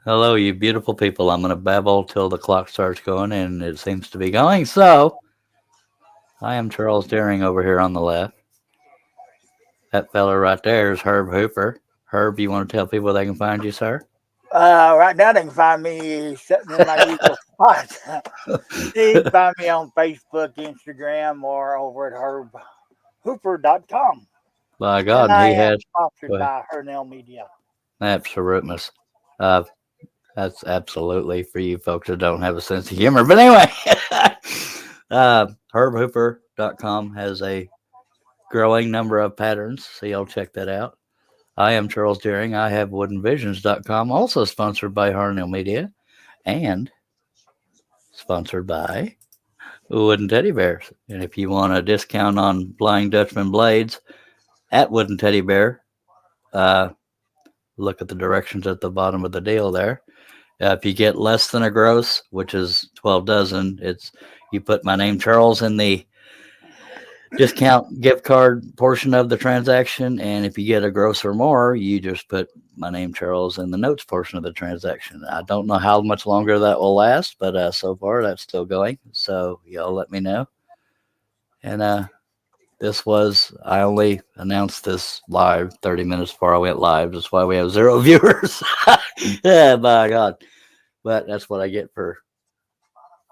Hello, you beautiful people. I'm going to babble till the clock starts going, and it seems to be going. So, I am Charles Deering over here on the left. That fella right there is Herb Hooper. Herb, you want to tell people they can find you, sir? Right now, they can find me sitting in my usual spot. You can find me on Facebook, Instagram, or over at herbhooper.com. By And God, I he am has. Go sponsored ahead. by Hernell Media. Absolutely. Uh, that's absolutely for you folks that don't have a sense of humor. But anyway, herbhooper.com has a growing number of patterns, so y'all check that out. I am Charles Deering. I have woodenvisions.com, also sponsored by Harnell Media and sponsored by Wooden Teddy Bears. And if you want a discount on Flying Dutchman blades at Wooden Teddy Bear, uh, look at the directions at the bottom of the deal there. If you get less than a gross, which is 12 dozen, it's you put my name Charles in the discount gift card portion of the transaction. And if you get a gross or more, you just put my name, Charles, in the notes portion of the transaction. I don't know how much longer that will last, but so far that's still going. So y'all let me know. And I only announced this live 30 minutes before I went live. That's why we have zero viewers. Yeah, by God. But that's what I get for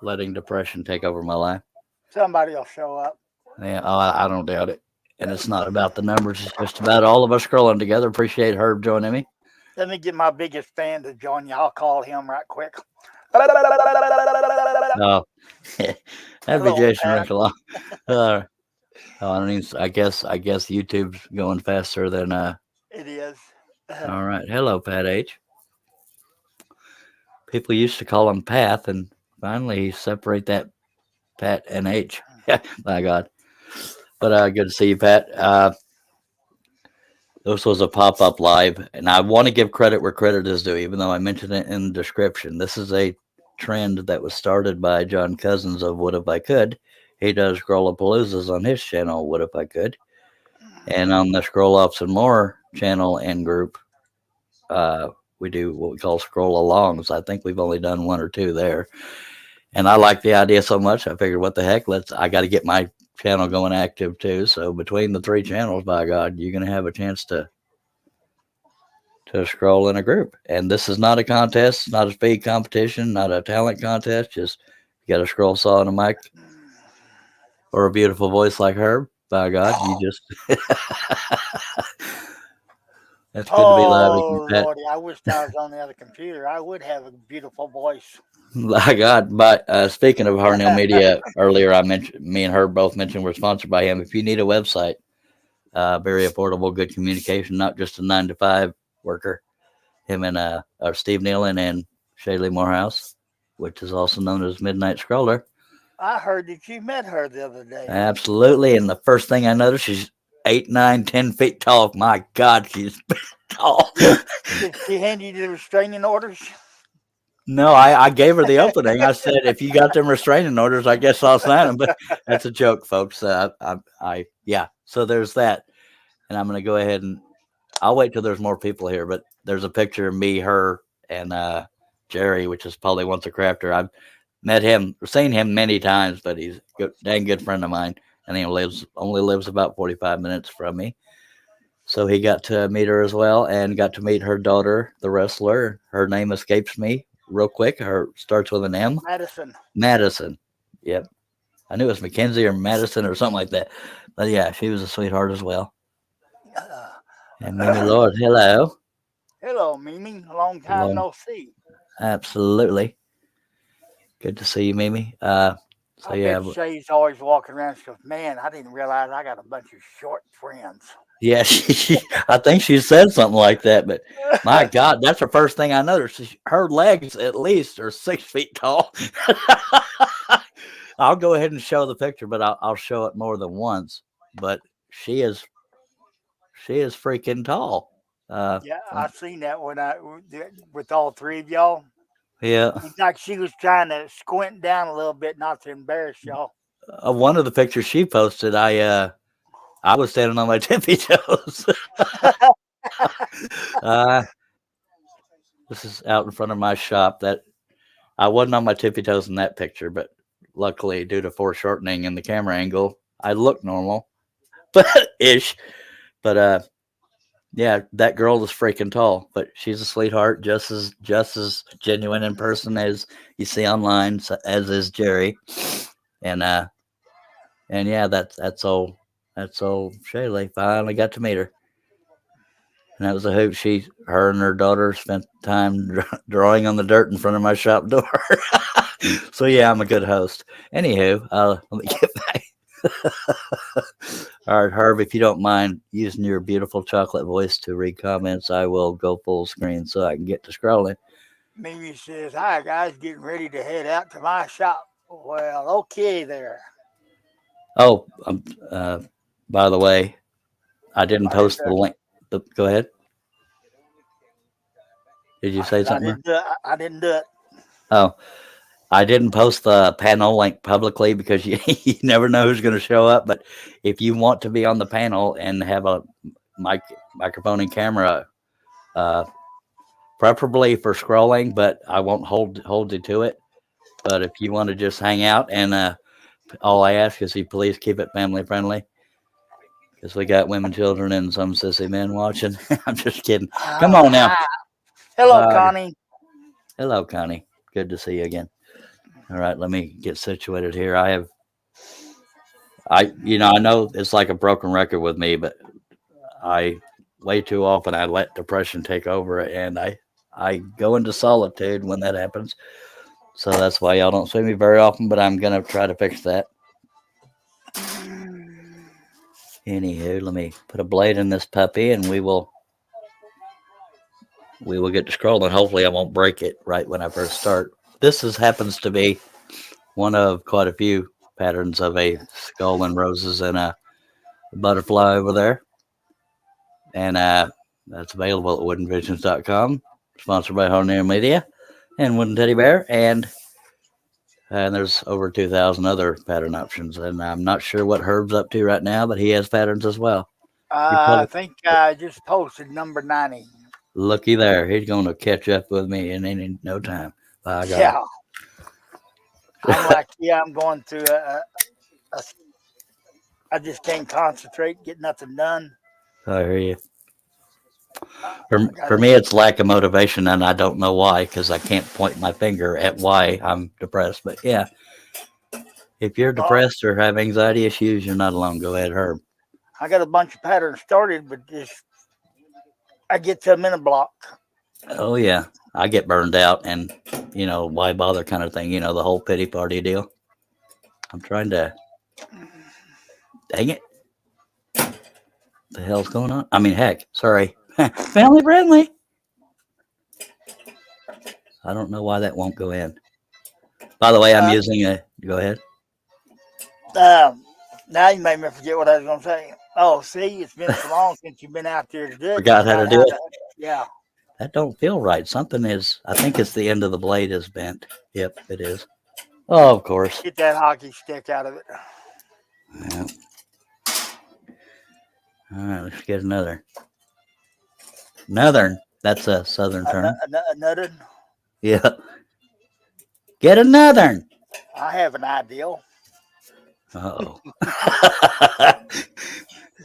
letting depression take over my life. Somebody will show up. Yeah, I don't doubt it. And it's not about the numbers; it's just about all of us scrolling together. Appreciate Herb joining me. Let me get my biggest fan to join you. I'll call him right quick. Oh, that'd be Hello, Jason Pat. Rinkelon. Uh, oh, I mean, I guess YouTube's going faster than. It is. All right, hello, Pat H. People used to call him Path, and finally separate that Pat and H. My God, but good to see you, Pat. This was a pop up live, and I want to give credit where credit is due, even though I mentioned it in the description. This is a trend that was started by John Cosens of What If I Could. He does Scrollapaloozas on his channel, What If I Could. And on the Scroll Ups and More channel and group, uh, we do what we call scroll alongs. I think we've only done one or two there. And I like the idea so much, I figured, what the heck? I got to get my channel going active too. So between the three channels, by God, you're going to have a chance to scroll in a group. And this is not a contest, not a speed competition, not a talent contest. Just you got a scroll saw and a mic or a beautiful voice like Herb. By God, you just that's good to be live with you, Oh, Pat. Lordy. I wish I was on the other computer. I would have a beautiful voice. By God, but speaking of Harnell Media, earlier I mentioned me and Herb both mentioned we're sponsored by him. If you need a website, very affordable, good communication, not just a 9 to 5 worker. Him and Steve Nealon and Shaylee Morehouse, which is also known as Midnight Scroller. I heard that you met her the other day. Absolutely. And the first thing I noticed, she's 8, 9, 10 feet tall. My God, she's tall. Did she hand you the restraining orders? No, I gave her the opening. I said, if you got them restraining orders, I guess I'll sign them. But that's a joke, folks. Yeah. So there's that. And I'm going to go ahead and I'll wait till there's more people here. But there's a picture of me, her, and Jerry, which is probably once a crafter. I've met him, seen him many times, but he's a dang good friend of mine. And he only lives about 45 minutes from me. So he got to meet her as well and got to meet her daughter, the wrestler. Her name escapes me real quick. Her starts with an M. Madison. Madison. Yep. I knew it was Mackenzie or Madison or something like that. But yeah, she was a sweetheart as well. And Mimi Lord, hello. Hello, Mimi. Long time Long, no see. absolutely. Good to see you, Mimi. So I yeah, bet Shay's always walking around. She goes, man, I didn't realize I got a bunch of short friends. yeah. I think she said something like that. But my God, that's the first thing I noticed. Her legs at least are 6 feet tall. I'll go ahead and show the picture, but I'll show it more than once. But she is she is freaking tall. Uh, Yeah, uh, I seen that when I with all three of y'all. yeah. It's like she was trying to squint down a little bit, not to embarrass y'all. One of the pictures she posted, I was standing on my tippy toes. uh, This is out in front of my shop. That I wasn't on my tippy toes in that picture, but luckily, due to foreshortening in the camera angle, I look normal, but ish. But yeah, that girl is freaking tall, but she's a sweetheart, just as genuine in person as you see online, as is Jerry. And yeah, that's old Shaylee. Finally got to meet her, and that was a hoot. Her and her daughter spent time drawing on the dirt in front of my shop door. So yeah, I'm a good host. Anywho, let me get back. All right, Herb, if you don't mind using your beautiful chocolate voice to read comments, I will go full screen so I can get to scrolling. Mimi says, "Hi guys, getting ready to head out to my shop." Well, okay there. Oh, by the way, I didn't I didn't post do the it. link. Go ahead. Did you I say said I something? didn't do it. I didn't do it. Oh, I didn't post the panel link publicly because you never know who's going to show up. But if you want to be on the panel and have a microphone and camera, uh, preferably for scrolling, but I won't hold you to it. But if you want to just hang out and all I ask is you please keep it family friendly because we got women, children, and some sissy men watching. I'm just kidding. Come on now. Hi. Hello, Uh, Connie. Hello, Connie. Good to see you again. All right, let me get situated here. I know it's like a broken record with me, but I way too often I let depression take over, and I go into solitude when that happens. So that's why y'all don't see me very often, but I'm gonna try to fix that. Anywho, let me put a blade in this puppy, and we will get to scrolling. Hopefully, I won't break it right when I first start. Happens to be one of quite a few patterns of a skull and roses and a butterfly over there, and that's available at woodenvisions.com. Sponsored by Hornier Media and Wooden Teddy Bear, and there's over 2,000 other pattern options. And I'm not sure what Herb's up to right now, but he has patterns as well. You I probably think I just posted number 90. looky there. He's going to catch up with me in no time. By God. Yeah, I'm like, yeah, I'm going through a I just can't concentrate, get nothing done. I hear you. I got For me, it's lack of motivation, and I don't know why because I can't point my finger at why I'm depressed. But yeah, if you're well, depressed or have anxiety issues, you're not alone. Go ahead, Herb. I got a bunch of patterns started, but just I get to a minute block. Oh yeah, I get burned out, and why bother kind of thing. The whole pity party deal. I'm trying to. Dang it! The hell's going on? I mean, heck, sorry. Family friendly. I don't know why that won't go in. By the way, I'm Uh, using a. Go ahead. um, Now you made me forget what I was going to say. Oh, see, it's been so long since you've been out there to do it. You Forgot how to forgot do how it. to. Yeah, That don't feel right. Something is. I think it's the end of the blade is bent. Yep, it is. Oh, of course. get that hockey stick out of it. Yeah. All right, let's get another. Northern. That's a southern term. Another. Yeah. Get another. I have an ideal. Uh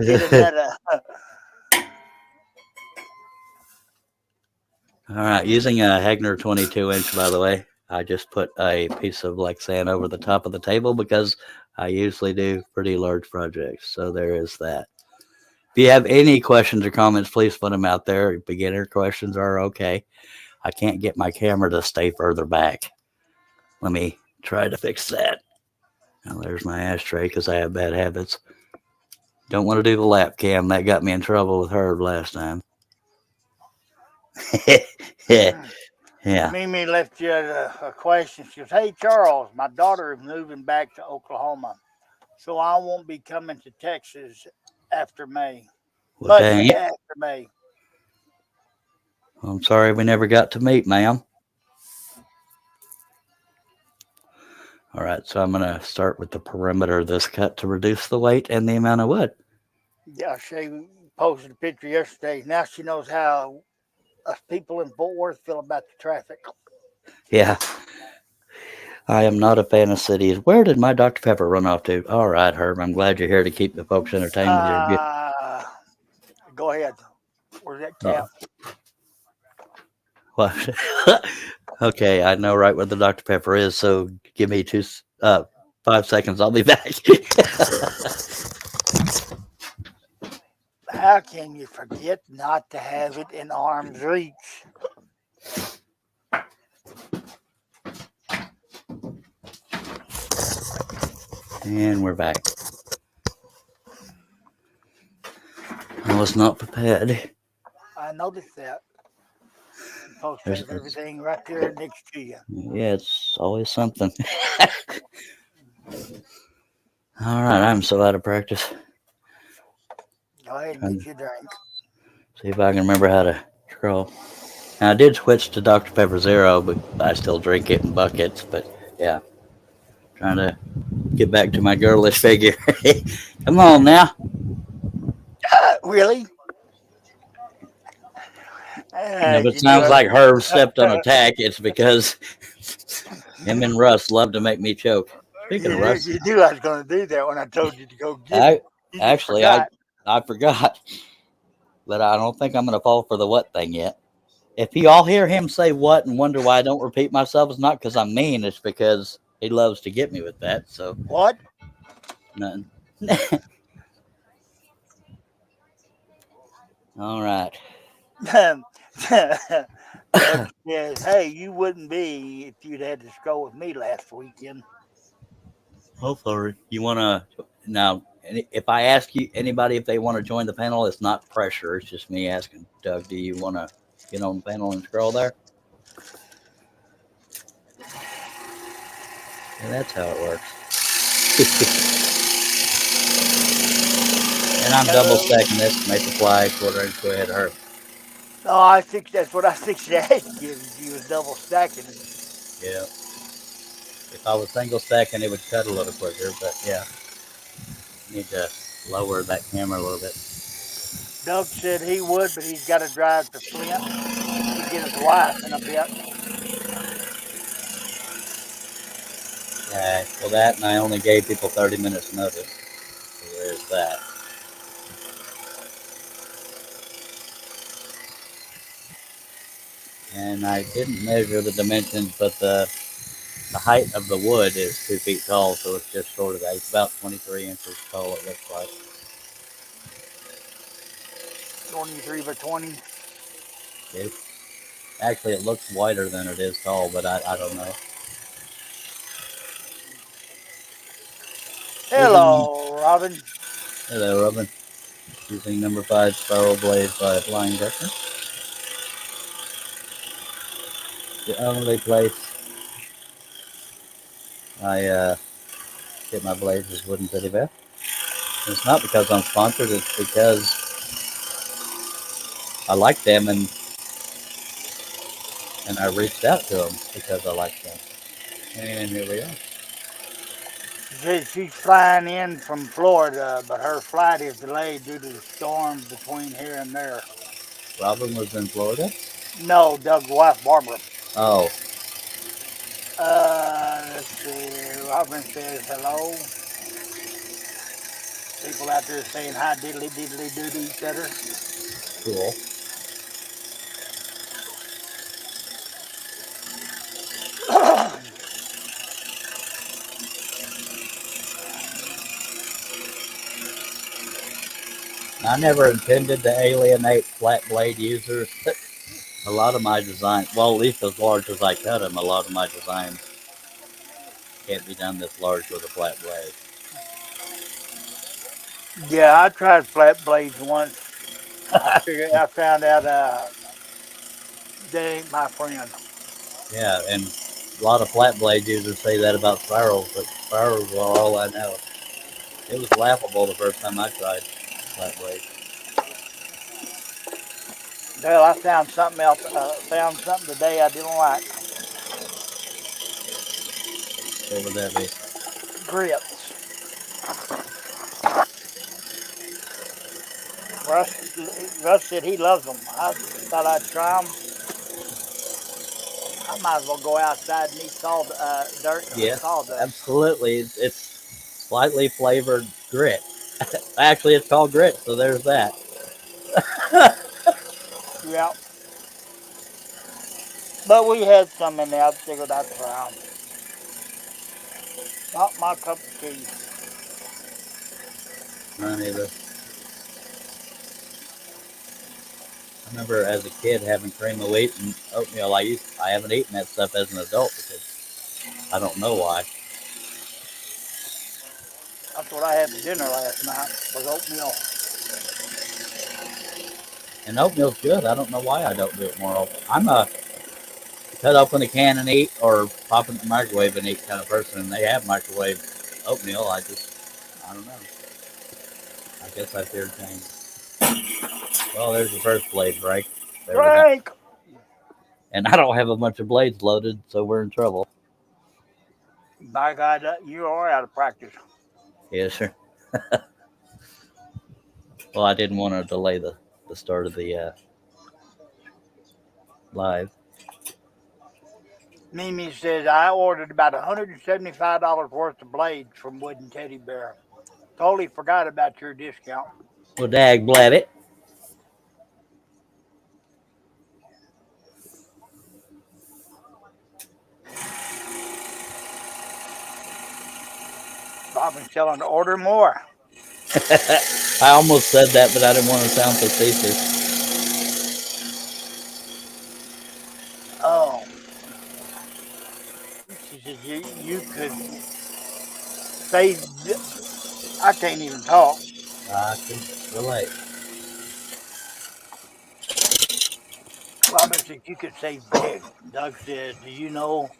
Get oh. another. All right, using a Hegner 22-inch, by the way. I just put a piece of Lexan over the top of the table because I usually do pretty large projects. So there is that. If you have any questions or comments, please put them out there. Beginner questions are okay. I can't get my camera to stay further back. Let me try to fix that. Now there's my ashtray because I have bad habits. Don't want to do the lap cam. That got me in trouble with Herb last time. Yeah. Yeah. Mimi left you a question. She goes, "Hey Charles, my daughter is moving back to Oklahoma, so I won't be coming to Texas after May. Well, Much dang it. after May." I'm sorry we never got to meet, ma'am. All right, so I'm going to start with the perimeter of this cut to reduce the weight and the amount of wood. Yeah, she posted a picture yesterday. Now she knows how us people in Fort Worth feel about the traffic. Yeah, I am not a fan of cities. Where did my Dr. Pepper run off to? All right, Herb, I'm glad you're here to keep the folks entertained with your good. Uh, Go ahead. Where's that Uh, cap? what? Okay, I know right where the Dr. Pepper is, so give me 5 seconds. I'll be back. How can you forget not to have it in arm's reach? And we're back. I was not prepared. I noticed that. You're supposed to There's, have it's, everything right there next to you. yeah, it's always something. All right, I'm so out of practice. Go ahead and Trying get to your drink. see if I can remember how to scroll. Now, I did switch to Dr. Pepper Zero, but I still drink it in buckets. But yeah, trying to get back to my girlish figure. Come on now. Really? You know, if it You do sounds like Herb stepped on a it. tack, it's because him and Russ love to make me choke. Speaking of Russ, You knew I was going to do that when I told you to go get it. I You just actually I forgot. I forgot, but I don't think I'm gonna fall for the what thing yet. If you all hear him say what and wonder why I don't repeat myself, it's not because I'm mean. It's because he loves to get me with that. So What? nothing. All right. Doug says, "Hey, you wouldn't be if you'd had to go with me last weekend." Oh, sorry. You wanna now? If I ask you anybody if they want to join the panel, it's not pressure. It's just me asking. Doug, do you want to get on the panel and scroll there? Yeah, that's how it works. And I'm double No, stacking this to make the fly quarter inch. Go ahead, her. no, I think that's what I think to ask you. If you was double stacking them. Yeah. If I was single stacking, it would cut a little quicker. But yeah, need to lower that camera a little bit. Doug said he would, but he's got to drive to Flint to get his wife in a bit. Well, that, and I only gave people 30 minutes notice. So there's that. And I didn't measure the dimensions, but the height of the wood is 2 feet tall, so it's just short of that. It's about 23 inches tall, it looks like. 23 by 20. It's, actually, it looks wider than it is tall, but I don't know. Using, Hello, Robin. hello, Robin. Using number 5 spiral blade by Flying Dutchman. The only place I get my blades is Wooden Teddy Bear. And it's not because I'm sponsored, it's because I like them and I reached out to them because I like them. And here we are. She says she's flying in from Florida, but her flight is delayed due to the storm between here and there. Robin was in Florida. No, Doug's wife, Barbara. Oh, Let's see. Robin says hello. People out there saying hi diddly diddly do to each other. cool. I never intended to alienate flat blade users. A lot of my design, well, at least as large as I cut them, a lot of my designs can't be done this large with a flat blade. Yeah, I tried flat blades once. I found out they ain't my friend. Yeah, and a lot of flat blade users say that about spirals, but spirals are all I know. It was laughable the first time I tried flat blade. Well, I found something else. Found something today I didn't like. What would that be? Grits. Russ, Russ said he loves them. Thought I'd try them. I might as well go outside and eat dirt Yeah, sawdust. absolutely. It's slightly flavored grit. Actually, it's called grit, so there's that. Yep. But we had some in there. I figured I'd try them. Not my cup of tea. None either. I remember as a kid having cream of wheat and oatmeal. I haven't eaten that stuff as an adult because I don't know why. That's what I had for dinner last night. Was oatmeal. And oatmeal's good. I don't know why I don't do it more often. I'm a cut open a can and eat, or pop in the microwave and eat kind of person. And they have microwave oatmeal. I don't know. I guess I feared change. Well, there's your first blade break. There we go. Drink. And I don't have a bunch of blades loaded, so we're in trouble. By God, you are out of practice. Yes, sir. Well, I didn't want to delay the start of the live. Mimi says I ordered about $175 worth of blades from Wooden Teddy Bear. Totally forgot about your discount. Well, dag blabbit. I've been telling to order more. I almost said that, but I didn't want to sound facetious. Oh, she says you could save. I can't even talk. I can relate. Robin says you could save big. Doug says, "Do you know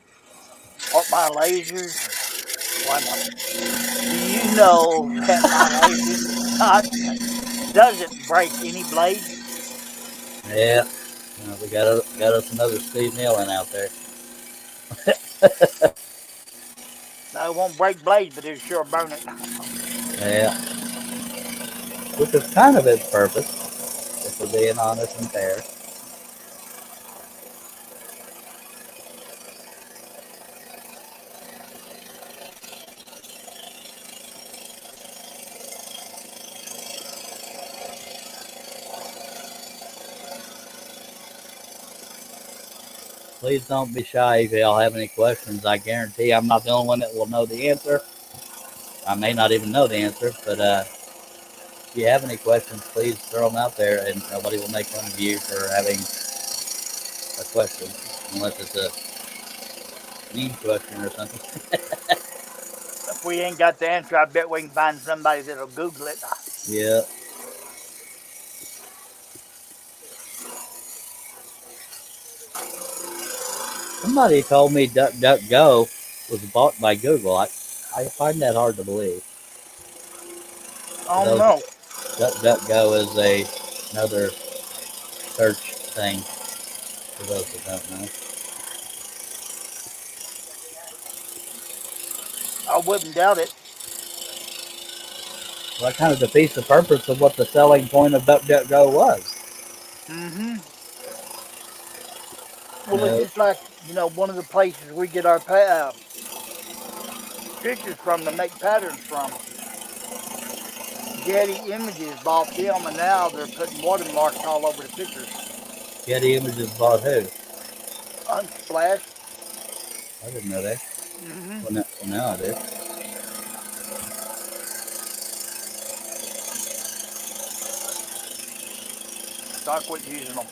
what my lasers? Why not? Do you know that my laser not doesn't break any blades? Yeah. We got us another Steve Nailing out there. No, it won't break blades, but it'll sure burn it." Yeah. Which is kind of its purpose, if we're being honest and fair. Please don't be shy if y'all have any questions. I guarantee I'm not the only one that will know the answer. I may not even know the answer, but if you have any questions, please throw them out there, and nobody will make fun of you for having a question, unless it's a mean question or something. If we ain't got the answer, I bet we can find somebody that'll Google it. Yeah. Somebody told me DuckDuckGo was bought by Google. I find that hard to believe. For Oh those, no. DuckDuckGo is another search thing. For those that don't know, I wouldn't doubt it. well, that kind of defeats the purpose of what the selling point of DuckDuckGo was. Mm-hmm. You Well, it's know, just like, one of the places we get our pictures from to make patterns from. Getty Images bought them, and now they're putting watermarks all over the pictures. Getty Images bought who? Unsplash. I didn't know that. Mm-hmm. Well, now I do. So I quit using them.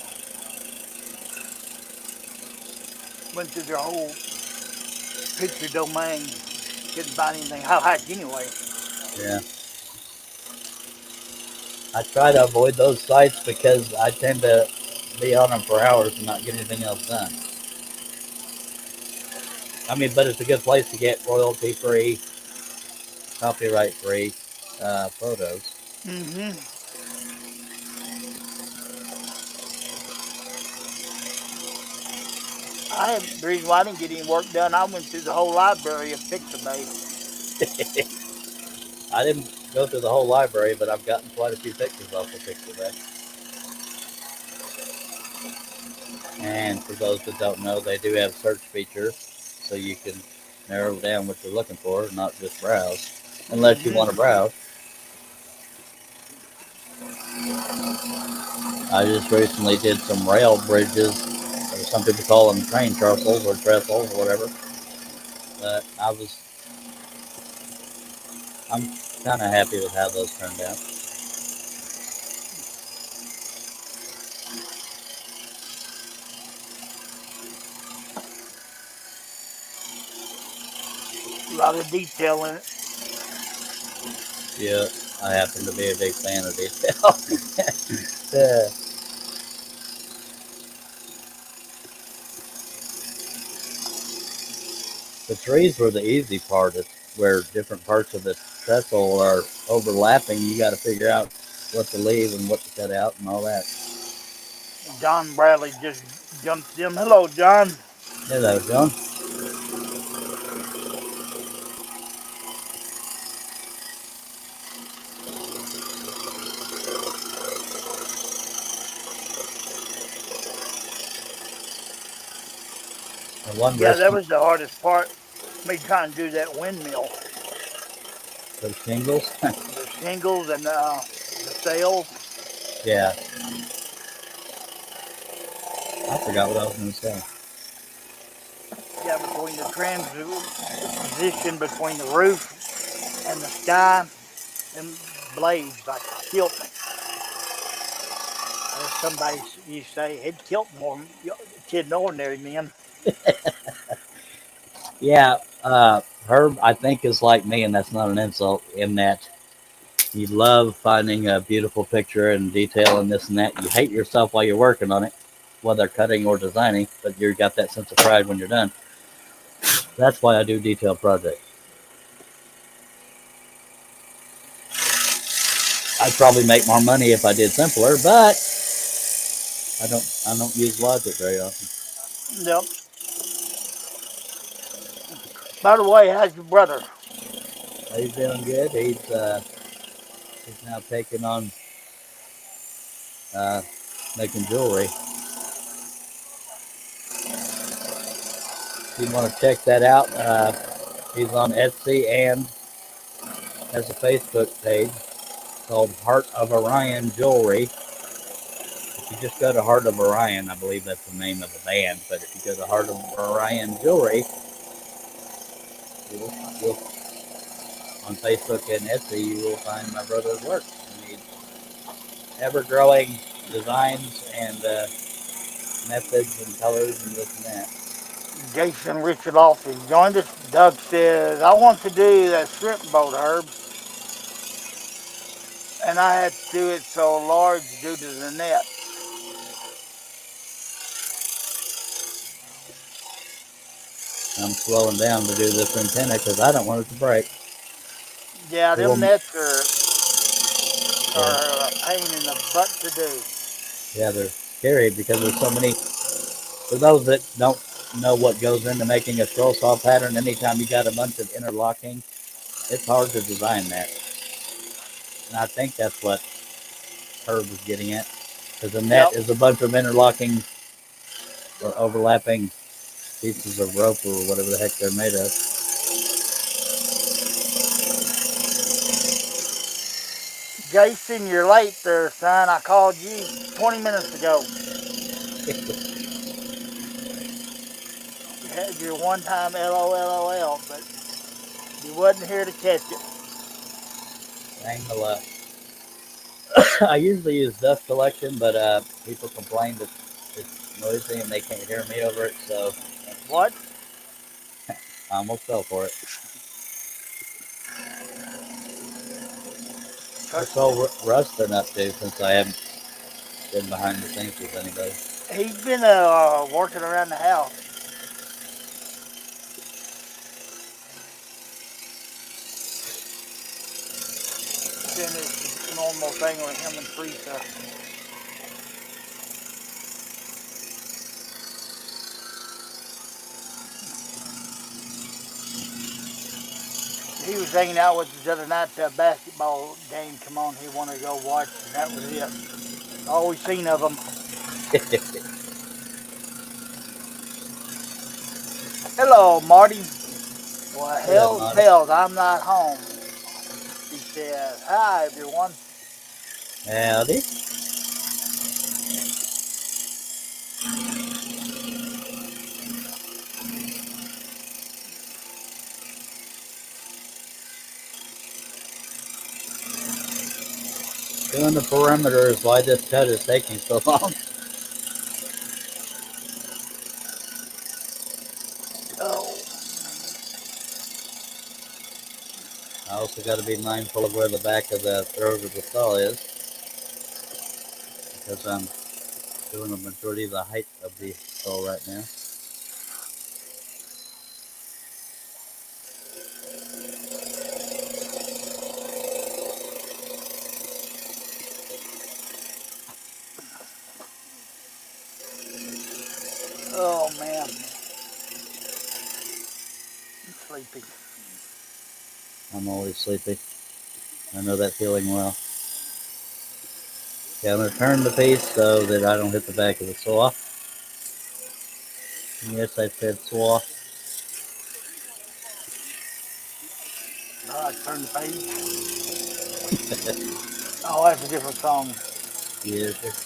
Went through their whole picture domain. Couldn't find anything I like anyway. Yeah. I try to avoid those sites because I tend to be on them for hours and not get anything else done. I mean, but it's a good place to get royalty free, copyright free photos. Mm-hmm. The reason why I didn't get any work done, I went through the whole library of Pixabay. I didn't go through the whole library, but I've gotten quite a few pictures off of Pixabay. And for those that don't know, they do have search feature, so you can narrow down what you're looking for, not just browse, unless you Mm-hmm. want to browse. I just recently did some rail bridges, or some people call them train trestles or trestles or whatever. But I'm kind of happy with how those turned out. A lot of detail in it. Yeah, I happen to be a big fan of detail. Yeah. The trees were the easy part. It's where different parts of the trestle are overlapping. You got to figure out what to leave and what to cut out and all that. John Bradley just jumped in. Hello, John. Hello, John. The one Yeah, that rescue was the hardest part. Me trying to do that windmill, those shingles. the shingles and the sails. Yeah, I forgot what I was going to say. Yeah, between the transition between the roof and the sky, them blades like killed me. As somebody you say, it killed more than ordinary men. Yeah, Herb, I think is like me, and that's not an insult. In that you love finding a beautiful picture and detail and this and that. You hate yourself while you're working on it, whether cutting or designing, but you got that sense of pride when you're done. That's why I do detailed projects. I'd probably make more money if I did simpler, but I don't use logic very often. Yep. By the way, how's your brother? He's doing good. He's now taking on uh, making jewelry. If you want to check that out, he's on Etsy and has a Facebook page called Heart of Orion Jewelry. If you just go to Heart of Orion, I believe that's the name of the band, but if you go to Heart of Orion Jewelry, you'll on Facebook and Etsy, you will find my brother's work. I mean, ever-growing designs and methods and colors and this and that. Jason Richard Lofty joined us. Doug says, I want to do that shrimp boat, Herb, and I had to do it so large due to the net. I'm slowing down to do this antenna because I don't want it to break. Yeah, It them will, nets yeah, are a pain in the butt to do. yeah, they're scary because there's so many. For those that don't know what goes into making a scroll saw pattern, anytime you got a bunch of interlocking, it's hard to design that. And I think that's what Herb was getting at. Because a net Yep. is a bunch of interlocking or overlapping pieces of rope or whatever the heck they're made of. Jason, you're late there, son. I called you 20 minutes ago. You had your one time LOLOL, but you wasn't here to catch it. Dang the luck. I usually use dust collection, but people complain that it's noisy and they can't hear me over it, so What? I almost fell for it. What's all Russ been up to since I haven't been behind the scenes with anybody? He's been working around the house. Doing his normal thing with him and Teresa. He was hanging out with us the other night. The basketball game come on. He wanted to go watch, and that was it. All we seen of him. Hello, Marty. Well, Hello, hell's Marty. bells, I'm not home. She says, hi, everyone. Howdy. Doing the perimeter is why this cut is taking so long. Oh, I also got to be mindful of where the back of the throat of the saw is because I'm doing the majority of the height of the saw right now. oh, man. I'm sleepy. I'm always sleepy. I know that feeling well. Okay, I'm going to turn the piece so that I don't hit the back of the saw. And yes, I said saw. All right, turn the page. Oh, that's a different song. Yes.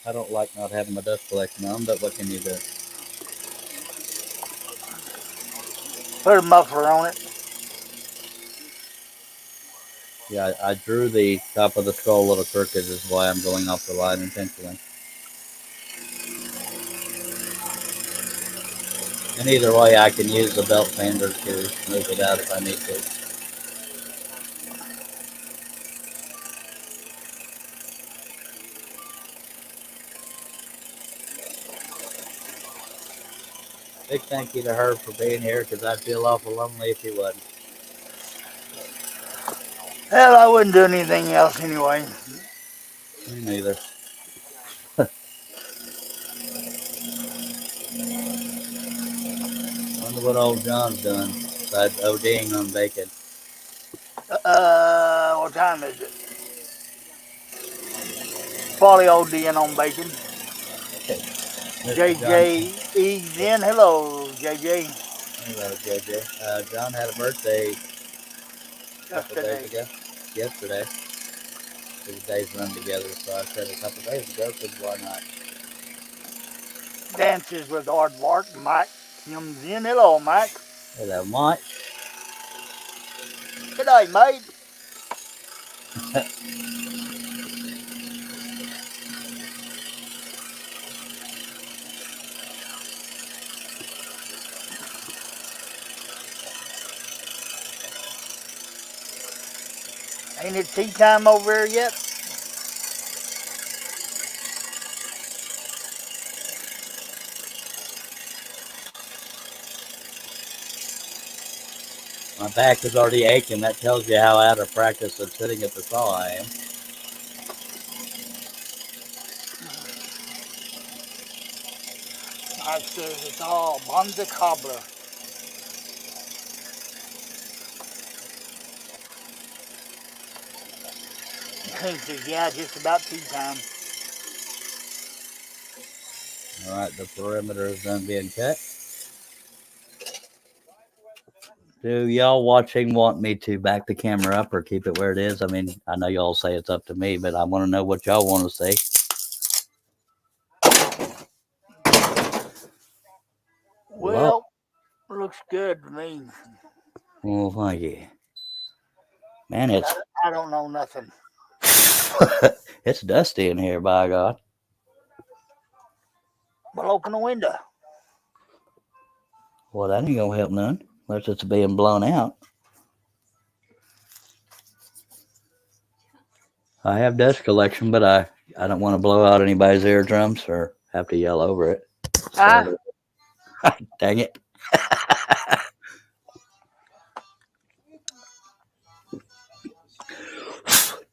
I don't like not having my dust collection on, but what can you do? Put a muffler on it. Yeah, I drew the top of the skull a little crooked is why I'm going off the line intentionally. And either way, I can use the belt sander to move it out if I need to. Big thank you to her for being here because I'd feel awful lonely if she wasn't. Hell, I wouldn't do anything else anyway. Me neither. Wonder what old John's doing besides ODing on bacon. What time is it? Probably ODing on bacon. Mr. John, JJ Eags in. Hello, JJ. hello JJ. John had a birthday a couple of days Yesterday. ago. Yesterday. These days run together, so I said a couple of days ago, because why not? Dances with Aardvark. Mike comes in. Hello, Mike. Hello, Mike. Good day, mate. Ain't it tea time over there yet? My back is already aching. That tells you how out of practice of sitting at the saw I am. Mike says it's all Bonza cobbler. He says, yeah, just about tea time. All right, the perimeter is done being cut. Do y'all watching want me to back the camera up or keep it where it is? I mean, I know y'all say it's up to me, but I want to know what y'all want to see. Well, Well, looks good to me. well, thank you. Man, But I don't know nothing. it's dusty in here, by God. Well, open the window. Well, that ain't gonna help none unless it's being blown out. I have dust collection, but I don't want to blow out anybody's eardrums or have to yell over it. Huh? So, dang it.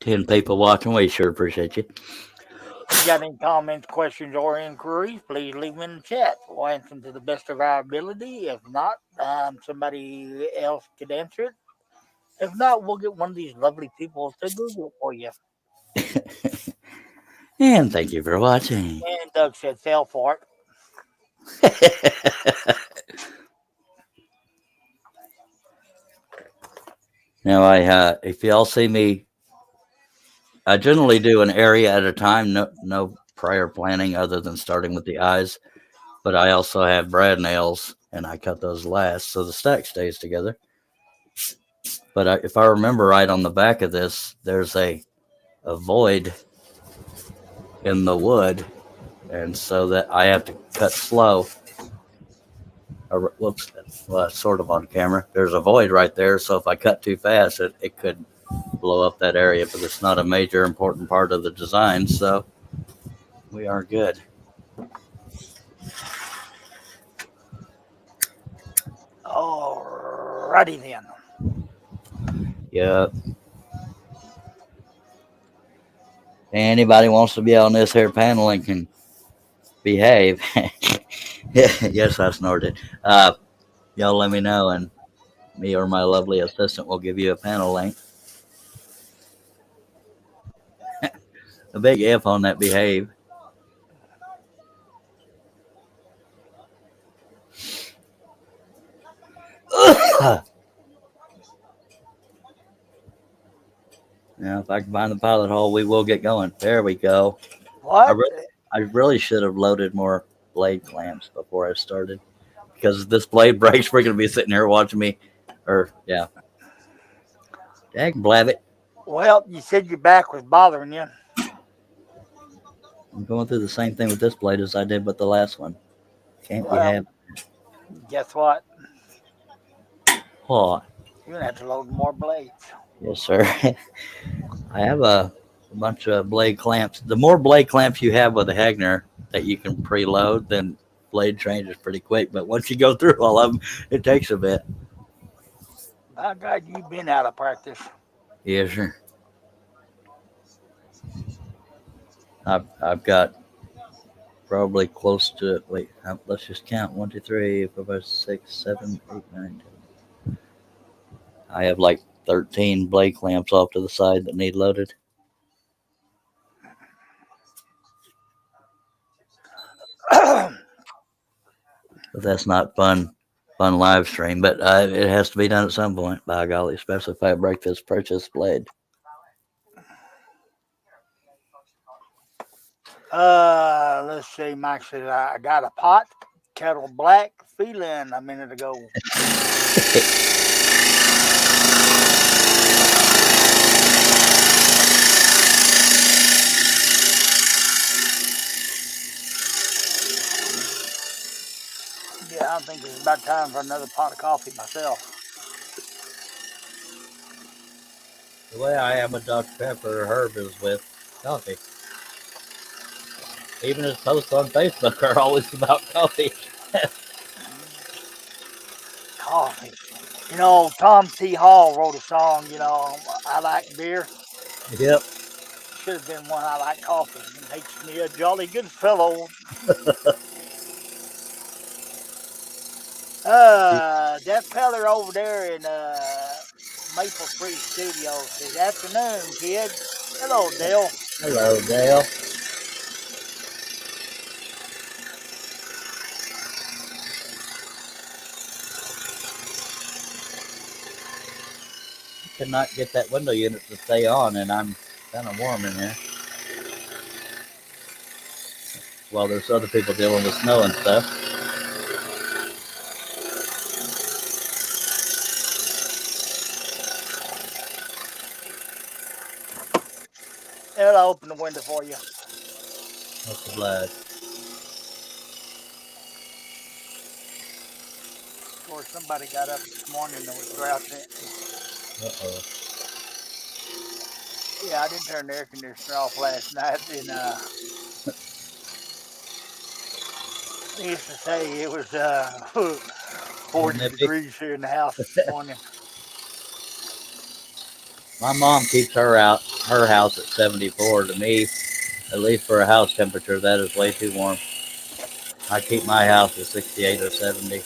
10 people watching. We sure appreciate you. If you got any comments, questions, or inquiries, please leave them in the chat. We'll answer them to the best of our ability. If not, somebody else could answer it. If not, we'll get one of these lovely people to Google it for you. And thank you for watching. And Doug said, fell for it. Now, if y'all see me, I generally do an area at a time. No prior planning other than starting with the eyes. But I also have brad nails, and I cut those last, so the stack stays together. But if I remember right, on the back of this, there's a void in the wood, and so that I have to cut slow. Or, whoops, well, sort of on camera. There's a void right there, so if I cut too fast, it could blow up that area, but it's not a major important part of the design, so we are good. Alrighty then. Yep. Anybody wants to be on this here panel and can behave. Yes, I snorted. Y'all let me know, and me or my lovely assistant will give you a panel link. A big F on that behave. Now, if I can find the pilot hole, we will get going. There we go. I, What? re- I really should have loaded more blade clamps before I started. Because if this blade breaks, we're going to be sitting here watching me. Or, yeah. Dag blabbit. Well, you said your back was bothering you. I'm going through the same thing with this blade as I did with the last one. Can't be Well, having. guess what? What? You're going to have to load more blades. Yes, sir. I have a bunch of blade clamps. The more blade clamps you have with a Hagner that you can preload, then blade changes pretty quick. But once you go through all of them, it takes a bit. By God, you've been out of practice. Yes, sir. I've got probably close to, wait, let's just count: 1, 2, 3, 4, 5, 6, 7, 8, 9, 10. I have like 13 blade clamps off to the side that need loaded. But that's not fun live stream. But it has to be done at some point. By golly, especially if I break this purchase blade. Let's see. Mike said, I got a pot, kettle black feeling a minute ago. Yeah, I think it's about time for another pot of coffee myself. The way I am with Dr. Pepper or Herb is with coffee. Even his posts on Facebook are always about coffee. Coffee. Tom T. Hall wrote a song, I like beer. Yep. Should have been one I like coffee. It makes me a jolly good fellow. That feller over there in Maple Tree Studio says, afternoon, kids. Hello, Dale. Hello, Dale. Could not get that window unit to stay on, and I'm kind of warm in here. While there's other people dealing with snow and stuff. I'll open the window for you. What's the blood? Of course, somebody got up this morning and was grouching at me. Uh-oh. Yeah, I didn't turn the air conditioner off last night, and needless to say, it was 40 degrees here in the house this morning. My mom keeps her house at 74. To me, at least for a house temperature, that is way too warm. I keep my house at 68 or 70.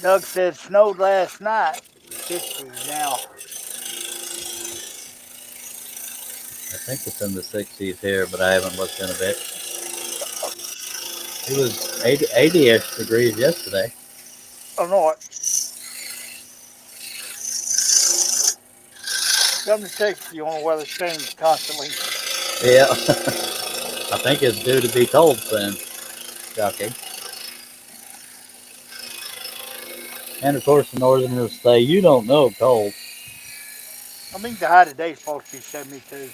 Doug said snowed last night, 50s now. I think it's in the 60s here, but I haven't looked in a bit. It was 80-ish degrees yesterday. I know it. Come to Texas, you want to weather change constantly. Yeah, I think it's due to be cold soon. Shocking. And of course, the Northerners say you don't know cold. I think the high today is supposed to be 72.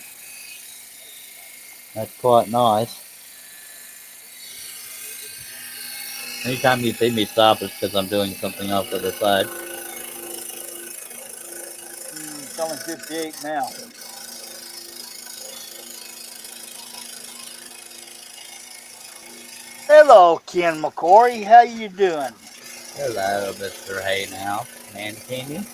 That's quite nice. Anytime you see me stop, it's because I'm doing something off to the side. It's only 58 now. Hello, Ken McCory. How you doing? Hello, Mr. Hey now, Mancini.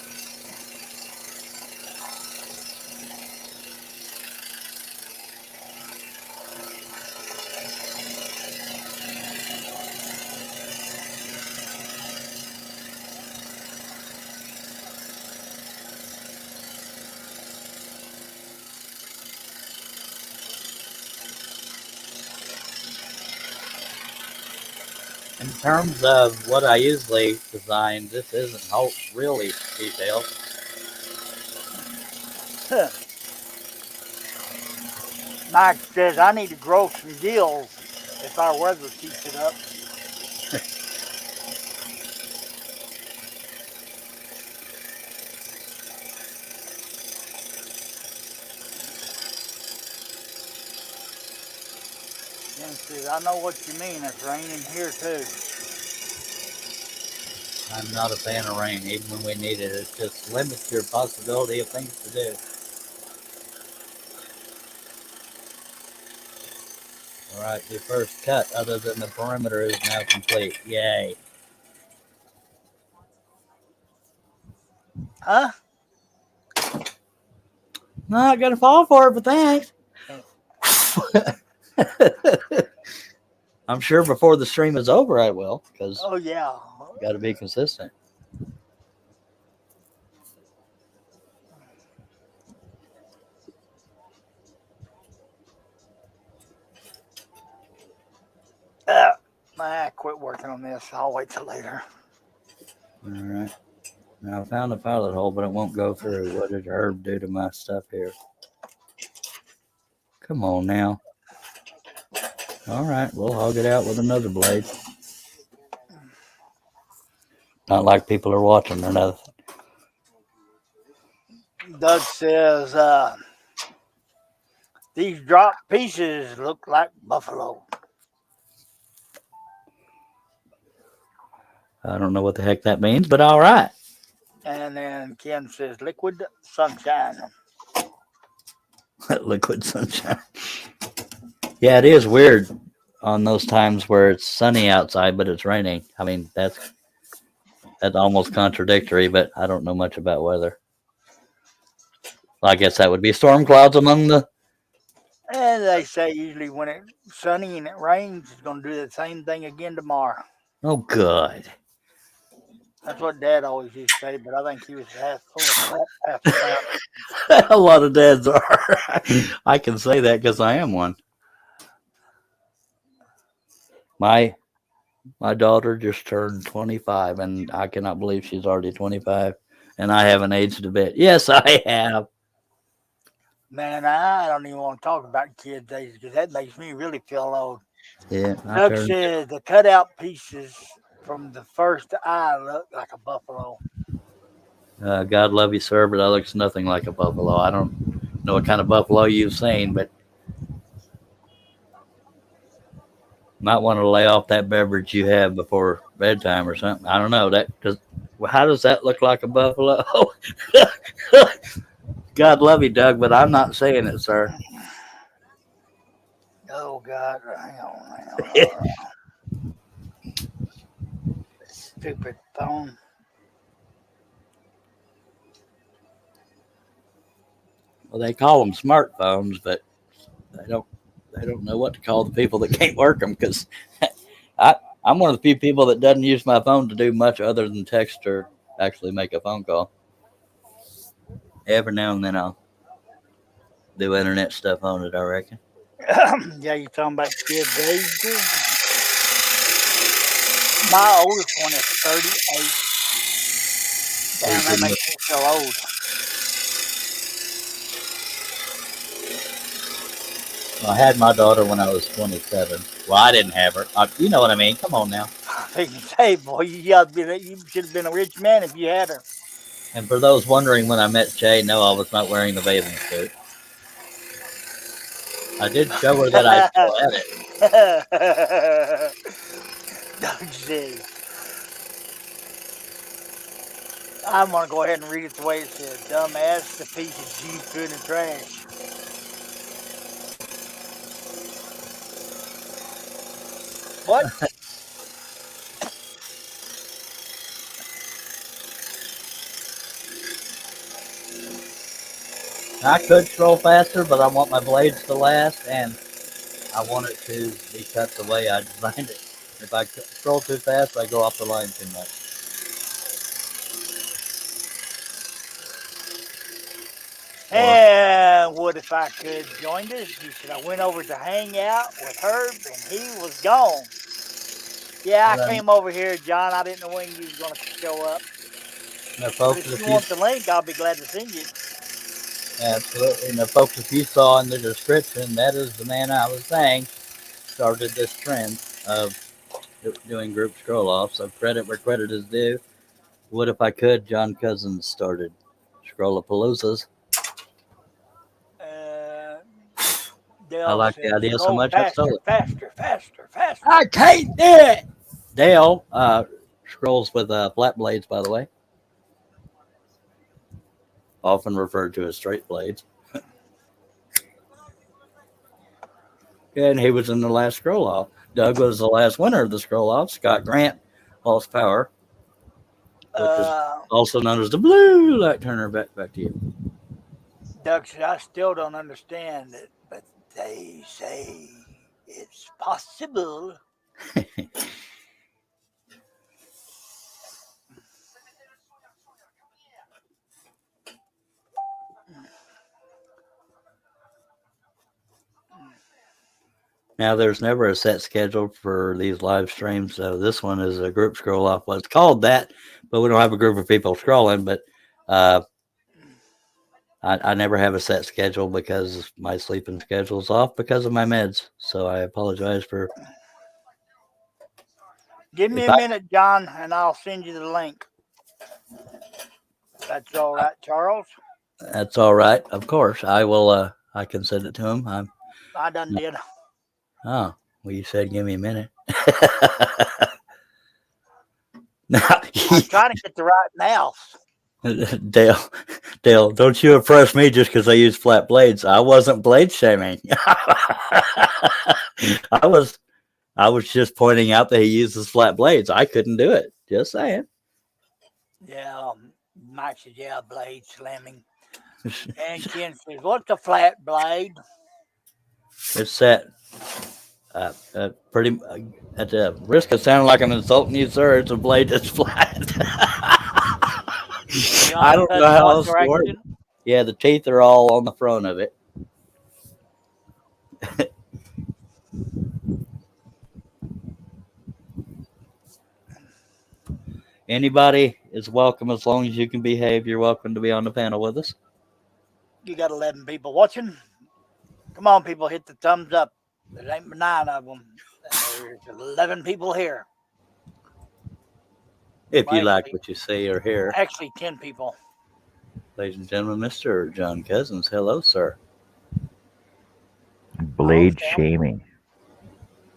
In terms of what I usually design, this isn't really detailed. Mike says I need to grow some gills if our weather keeps it up. Ken says I know what you mean. It's raining here too. I'm not a fan of rain, even when we need it. It just limits your possibility of things to do. All right, your first cut, other than the perimeter, is now complete. Yay! Huh? Not gonna fall for it, but thanks. I'm sure before the stream is over, I will, because Oh yeah. you got to be consistent. Uh, I quit working on this. I'll wait till later. All right. Now I found a pilot hole, but it won't go through. What did Herb do to my stuff here? Come on now. All right, we'll hog it out with another blade. Not like people are watching or nothing. Doug says these drop pieces look like buffalo. I don't know what the heck that means, but all right. And then Ken says liquid sunshine. Liquid sunshine. Yeah, it is weird on those times where it's sunny outside, but it's raining. I mean, that's almost contradictory, but I don't know much about weather. I guess that would be storm clouds among the. And they say usually when it's sunny and it rains, it's going to do the same thing again tomorrow. Oh, good. That's what Dad always used to say, but I think he was half full of crap half the time. A lot of dads are. I can say that because I am one. My my daughter just turned 25, and I cannot believe she's already 25, and I haven't aged a bit. Yes, I have. Man, I don't even want to talk about kids' age because that makes me really feel old. Yeah, I Doug turned. said the cutout pieces from the first eye look like a buffalo. God love you, sir, but that looks nothing like a buffalo. I don't know what kind of buffalo you've seen, but might want to lay off that beverage you have before bedtime or something. I don't know. That does. How does that look like a buffalo? God love you, Doug, but I'm not saying it, sir. Oh, God. Hang on. Hang on. Stupid phone. Well, they call them smartphones, but they don't. They don't know what to call the people that can't work them because I I'm one of the few people that doesn't use my phone to do much other than text or actually make a phone call. Every now and then I'll do internet stuff on it, I reckon. Yeah, you talking about kids' ages? My oldest one is 38. Damn, Who's that in the, makes me feel old. I had my daughter when I was 27. Well, I didn't have her. You know what I mean. Come on now. Hey, boy, you should have been a rich man if you had her. And for those wondering when I met Jay, no, I was not wearing the bathing suit. I did show her that I still had it. Doug says, I'm going to go ahead and read it the way it says. Dumbass, the piece of G food and trash. What? I could scroll faster, but I want my blades to last, and I want it to be cut the way I designed it. If I scroll too fast, I go off the line too much. Or And what if I could join us? He said, I went over to hang out with Herb and he was gone. Yeah, I then, came over here, John. I didn't know when you was going to show up. now, But folks, if you if you want the link, I'll be glad to send you. absolutely, now, folks, if you saw in the description, that is the man I was saying started this trend of doing group scroll offs. So credit where credit is due. What if I could? John Cosens started Scrollapaloozas. Uh, I Dale like the says, idea so scroll much I stole faster, it. faster, faster, faster. I can't do it. Dale scrolls with flat blades, by the way, often referred to as straight blades. And he was in the last scroll off. Doug was the last winner of the scroll off. Scott Grant lost power, which is Uh, also known as the blue light turner. Back to you. Doug said, I still don't understand it, but they say it's possible. Now, there's never a set schedule for these live streams. So this one is a group scroll off. Well, it's called that, but we don't have a group of people scrolling. But uh, I never have a set schedule because my sleeping schedule's off because of my meds. So I apologize for Give me if a I. minute, John, and I'll send you the link. That's all right, Charles. That's all right. Of course, I will. I can send it to him. I'm. I done did. Oh, well, you said give me a minute. Now, I'm trying to get the right mouse. Dale, Dale, don't you oppress me just because I use flat blades. I wasn't blade shaming. I was, I was just pointing out that he uses flat blades. I couldn't do it. Just saying. Yeah, Mike says, yeah, blade slamming. And Ken says, what's a flat blade? It's set. Pretty at the risk of sounding like I'm insulting you, sir. It's a blade that's flat. I John don't know Cousin, how what else to word it. direction? Yeah, the teeth are all on the front of it. Anybody is welcome as long as you can behave. You're welcome to be on the panel with us. You got 11 people watching. Come on, people, hit the thumbs up. There ain't but 9 of them. And there's 11 people here. If Well, you like what you see or hear. actually 10 people. Ladies and gentlemen, Mr. John Cosens. Hello, sir. Blade shaming.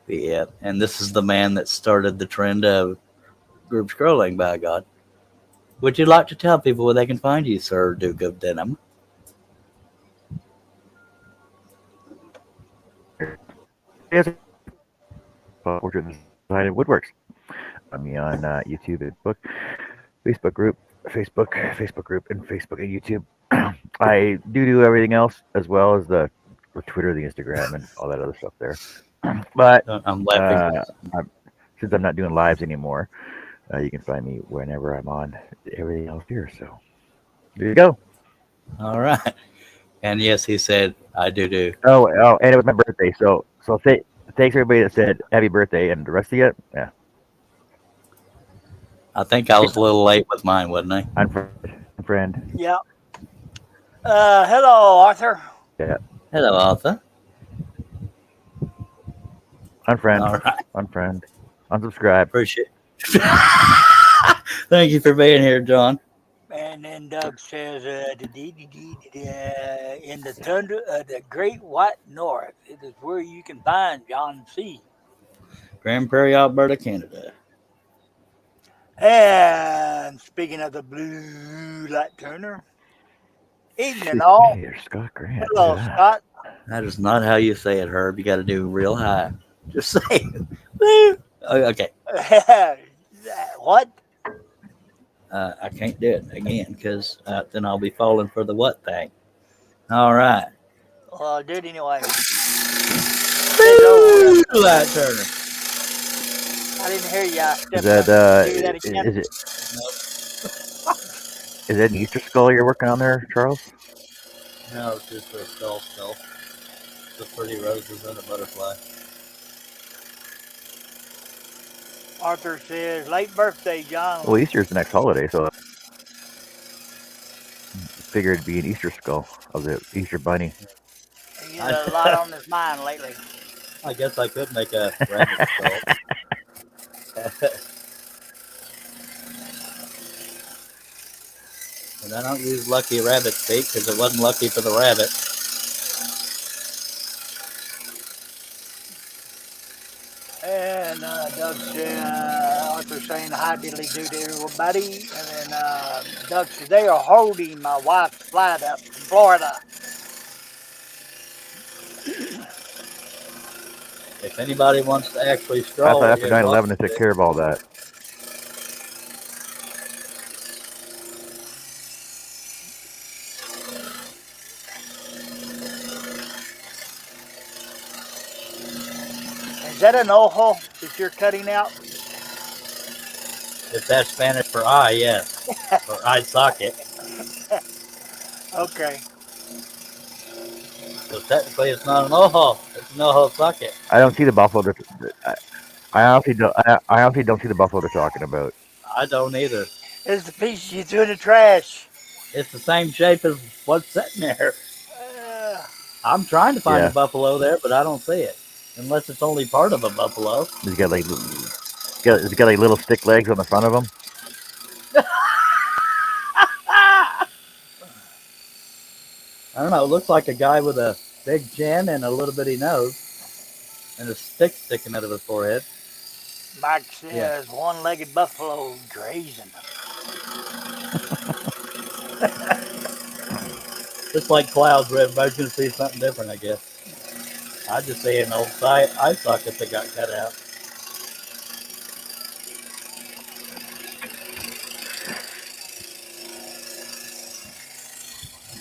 Yeah, and this is the man that started the trend of group scrolling, by God. Would you like to tell people where they can find you, Sir Duke of Denham? Yes, portrait design and woodworks. Find me on YouTube and Facebook group, Facebook group, and Facebook and YouTube. I do everything else as well as the Twitter, the Instagram, and all that other stuff there. But I'm laughing. Since I'm not doing lives anymore, you can find me whenever I'm on everything else here. So there you go. All right. And yes, he said, I do. Oh, and it was my birthday. Thanks everybody that said happy birthday, and the rest of you, yeah, I think I was a little late with mine, wasn't I? unfriend. Yeah. Hello, Arthur. Yeah, Hello, Arthur. unfriend, All right. unfriend, unsubscribe. Appreciate it. Thank you for being here, John. And then Doug says, in the tundra of the Great White North, it is where you can find John C. Grand Prairie, Alberta, Canada. And speaking of the blue light turner, evening Shoot all. me, there's Scott Grant. Look Hello, at that. Scott. That is not how you say it, Herb. You got to do real high. Just say it. Woo. Okay. What? I can't do it again because then I'll be falling for the what thing. All right. Well, I did anyway. It's over. Blue light Turner. I didn't hear you. I Is stepped that on you. Do that again. is is that an Easter skull you're working on there, Charles? No, it's just a skull. The pretty roses and a butterfly. Arthur says, late birthday, John. Well, Easter's the next holiday, so I figured it'd be an Easter skull of the Easter bunny. He got a lot on his mind lately. I guess I could make a rabbit skull. And I don't use lucky rabbit feet because it wasn't lucky for the rabbit. And Doug said, Arthur saying hi diddly do to everybody. And then Doug said, they are holding my wife's flight up from Florida. If anybody wants to actually I stroll, thought after 9/11 they took care of all that. Is that an ojo that you're cutting out? If that's Spanish for eye, yes. Or eye socket. Okay. So technically it's not an ojo. It's an ojo socket. I don't see the buffalo. I honestly don't. I honestly don't see the buffalo they're talking about. I don't either. It's the piece you threw in the trash. It's the same shape as what's sitting there. I'm trying to find a buffalo there, but I don't see it. Unless it's only part of a buffalo. He's got like little stick legs on the front of him. I don't know. It looks like a guy with a big chin and a little bitty nose, and a stick sticking out of his forehead. Mike says one-legged buffalo grazing. Just like clouds, where everybody's going to see something different, I guess. I just see an old eye socket that got cut out.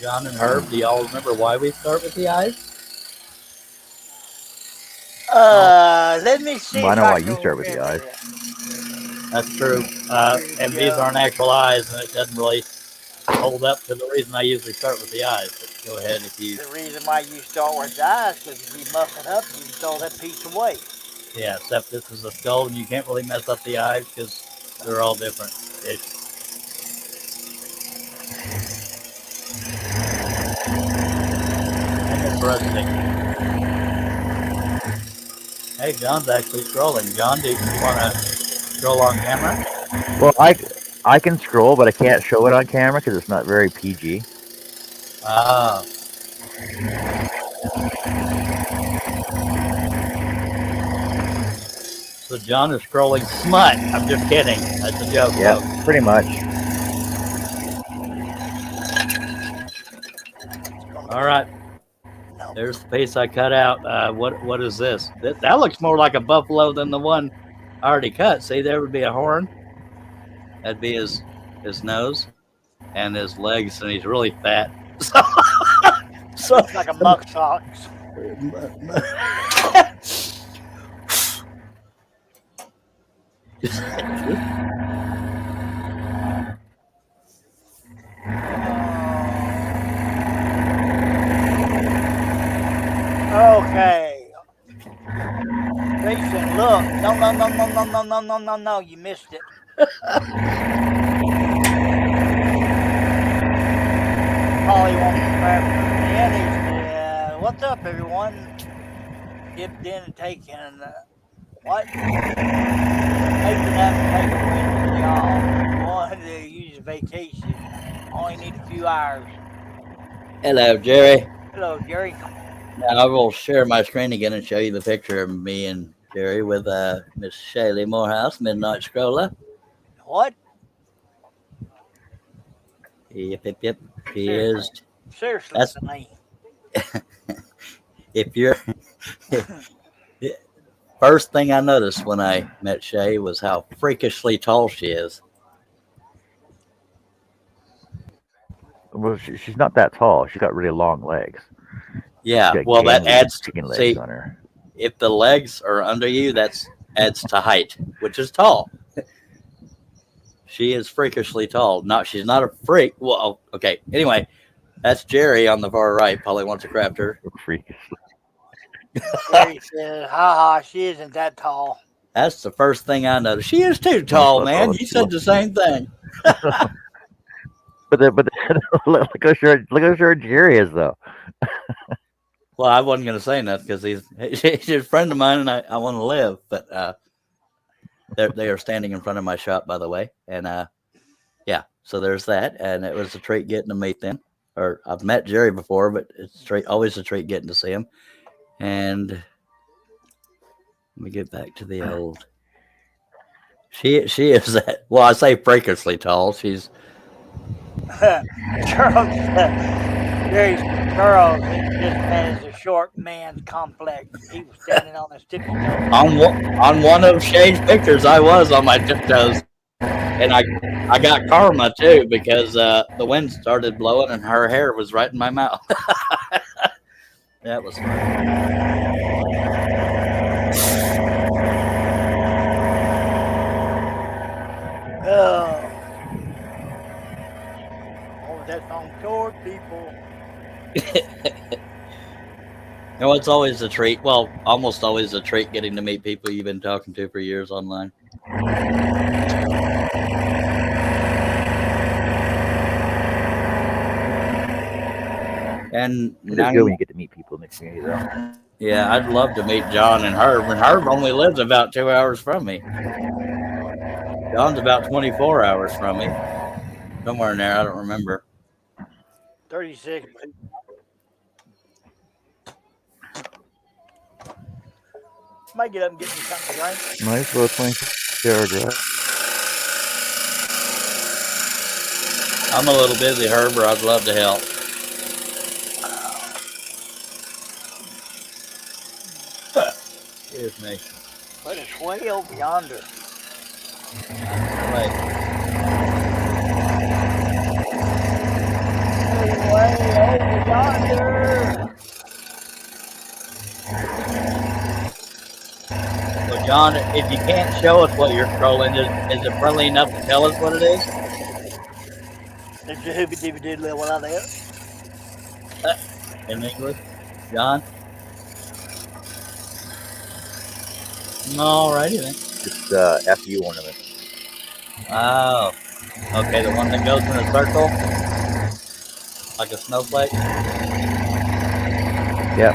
John and Herb, do y'all remember why we start with the eyes? Let me see. Well, I know why you start with the eyes. That's true. And these aren't actual eyes, and it doesn't really hold up to the reason I usually start with the eyes. But go ahead if you. The reason why you start with the eyes because if you muff it up, you can throw that piece away. Yeah, except this is a skull, and you can't really mess up the eyes because they're all different. Interesting. Hey, John's actually scrolling. John, do you want to scroll on camera? Well, I can scroll, but I can't show it on camera because it's not very PG. Ah. So John is scrolling smut. I'm just kidding. That's a joke. Yeah, folks. pretty much. All right. There's the piece I cut out. What is this? That looks more like a buffalo than the one I already cut. See, there would be a horn. That'd be his nose and his legs, and he's really fat. So It's like a muck socks. Okay. Jason, look. No. You missed it. Polly wants to grab Danny's. What's up, everyone? Dipped in and taking what? Taking up and taking with y'all. Wanted to use a vacation. Only need a few hours. Hello, Jerry. Hello, Jerry. Now I will share my screen again and show you the picture of me and Jerry with Miss Shaylee Morehouse, Midnight Scroller. What? Yep. She is. Seriously, That's Sonny. if you're. First thing I noticed when I met Shay was how freakishly tall she is. Well, she's not that tall. She's got really long legs. Yeah, She's got well, that gangly adds. chicken legs See, on her. if the legs are under you, that adds to height, which is tall. She is freakishly tall. She's not a freak. Well, okay. Anyway, that's Jerry on the far right. Probably wants to craft her. Freakishly. Jerry says, "Ha, she isn't that tall." That's the first thing I noticed. She is too tall, man. You said the same thing. But look how short Jerry is, though. Well, I wasn't going to say nothing because he's a friend of mine, and I want to live. But they are standing in front of my shop, by the way, and yeah. So there's that, and it was a treat getting to meet them. Or I've met Jerry before, but it's always a treat getting to see him. And let me get back to the old. She is that. Well, I say freakishly tall. She's Charles, Charles just has a short man's complex. He was standing on his tippy toes. on one of Shay's pictures. I was on my tiptoes, and I got karma too because the wind started blowing and her hair was right in my mouth. That was fun. That song, short people. It's always a treat. Well, almost always a treat getting to meet people you've been talking to for years online. And it's good when you get to meet people in the community, though. Yeah, I'd love to meet John and Herb. And Herb only lives about 2 hours from me. John's about 24 hours from me. Somewhere in there, I don't remember. 36. Might get up and get me something to drink. Nice little 24-hour drive. I'm a little busy, Herb, or I'd love to help. Excuse me. But it's way over yonder. Right. Way over yonder. Well, John, if you can't show us what you're scrolling, is it friendly enough to tell us what it is? There's a hoobie-dooby-doodle one out there. In English? John? Alrighty then. Just FU ornament. Oh. Okay, the one that goes in a circle? Like a snowflake? Yep.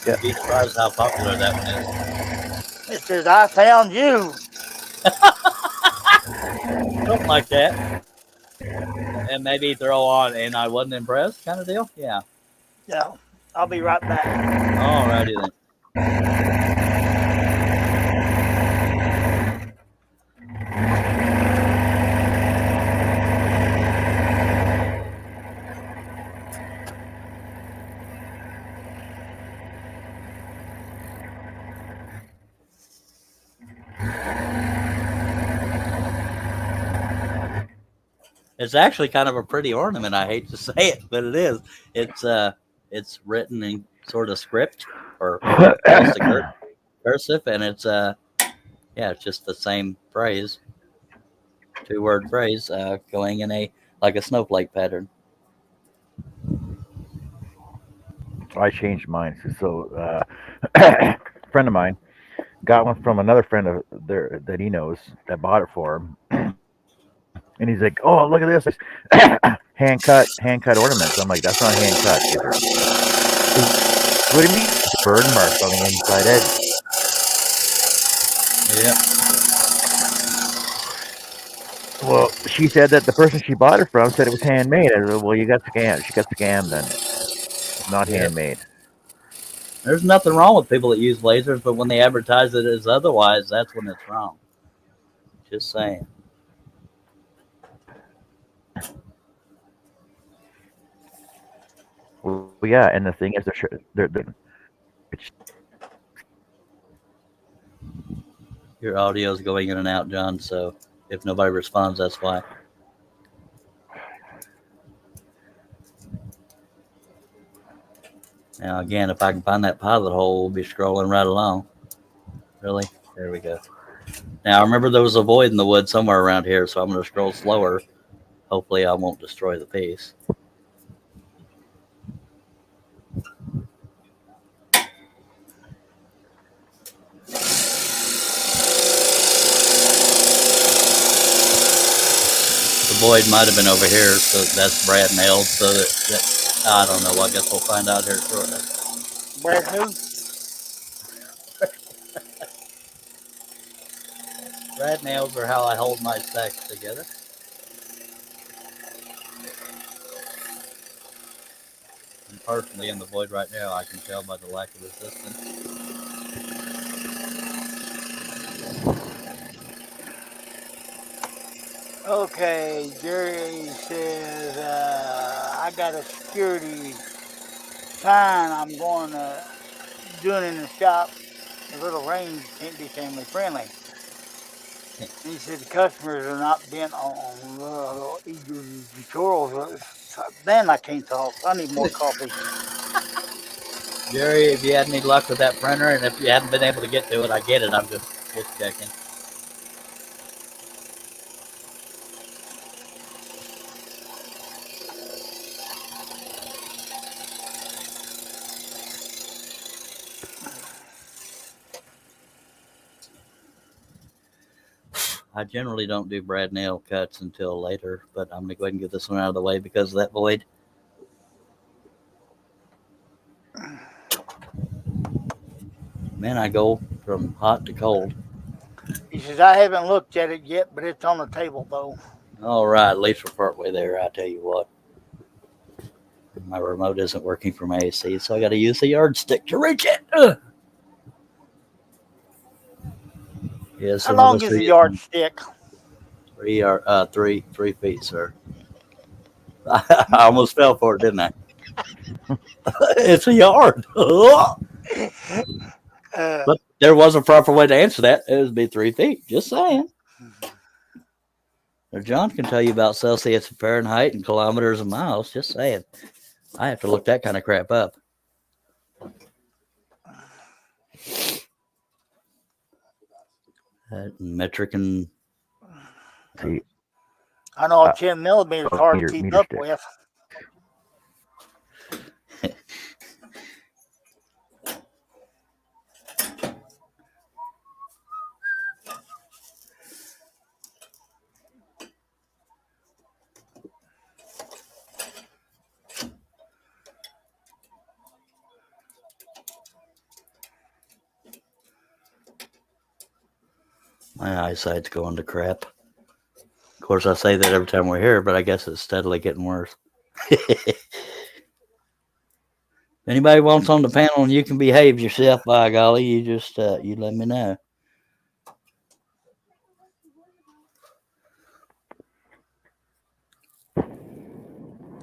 You'd be surprised how popular that one is. It says, I found you. Something like that. And maybe throw on, and I wasn't impressed kind of deal? Yeah. Yeah. I'll be right back. Alrighty then. It's actually kind of a pretty ornament. I hate to say it, but it is. It's written in sort of script or cursive, and it's it's just the same phrase, 2-word phrase, going in like a snowflake pattern. I changed mine. A friend of mine got one from another friend of there that he knows that bought it for him, and he's like, "Oh, look at this! Hand cut ornaments." I'm like, "That's not hand cut, Gizzard." He goes, "What do you mean? It's burn marks on the inside edge." Yep. Well, she said that the person she bought it from said it was handmade. I said, "Well, you got scammed. She got scammed. Then it's not Yep. handmade." There's nothing wrong with people that use lasers, but when they advertise it as otherwise, that's when it's wrong. Just saying. Well, yeah, and the thing is, it's Your audio is going in and out, John. So if nobody responds, that's why. Now, again, if I can find that pilot hole, we'll be scrolling right along. Really? There we go. Now, remember there was a void in the wood somewhere around here, so I'm going to scroll slower. Hopefully, I won't destroy the piece. The void might have been over here, so that's Brad nailed. So that I don't know. I guess we'll find out here shortly. Brad who? Brad nails are how I hold my stacks together. And personally, in the void right now, I can tell by the lack of resistance. Okay, Jerry says, I got a security sign I'm going to doing in the shop. A little range can't be family friendly. And he said the customers are not bent on eager tutorials. Then I can't talk. I need more coffee. Jerry, if you had any luck with that printer, and if you haven't been able to get to it, I get it. I'm just checking. I generally don't do brad nail cuts until later, but I'm gonna go ahead and get this one out of the way because of that void. Man, I go from hot to cold. He says, I haven't looked at it yet, but it's on the table, though. All right, at least we're partway there. I tell you what, my remote isn't working for my AC, so I got to use the yardstick to reach it. Yeah, How some of long us is are a using yardstick? 3 feet, sir. I almost fell for it, didn't I? It's a yard. But Uh, there was a proper way to answer that. It would be 3 feet. Just saying. Now, John can tell you about Celsius and Fahrenheit and kilometers and miles. Just saying. I have to look that kind of crap up. Metric and see, I know a 10 millimeter is hard to keep meter up stick. with. my eyesight's going to crap. Of course, I say that every time we're here, but I guess it's steadily getting worse. Anybody wants on the panel and you can behave yourself, by golly, you just you let me know.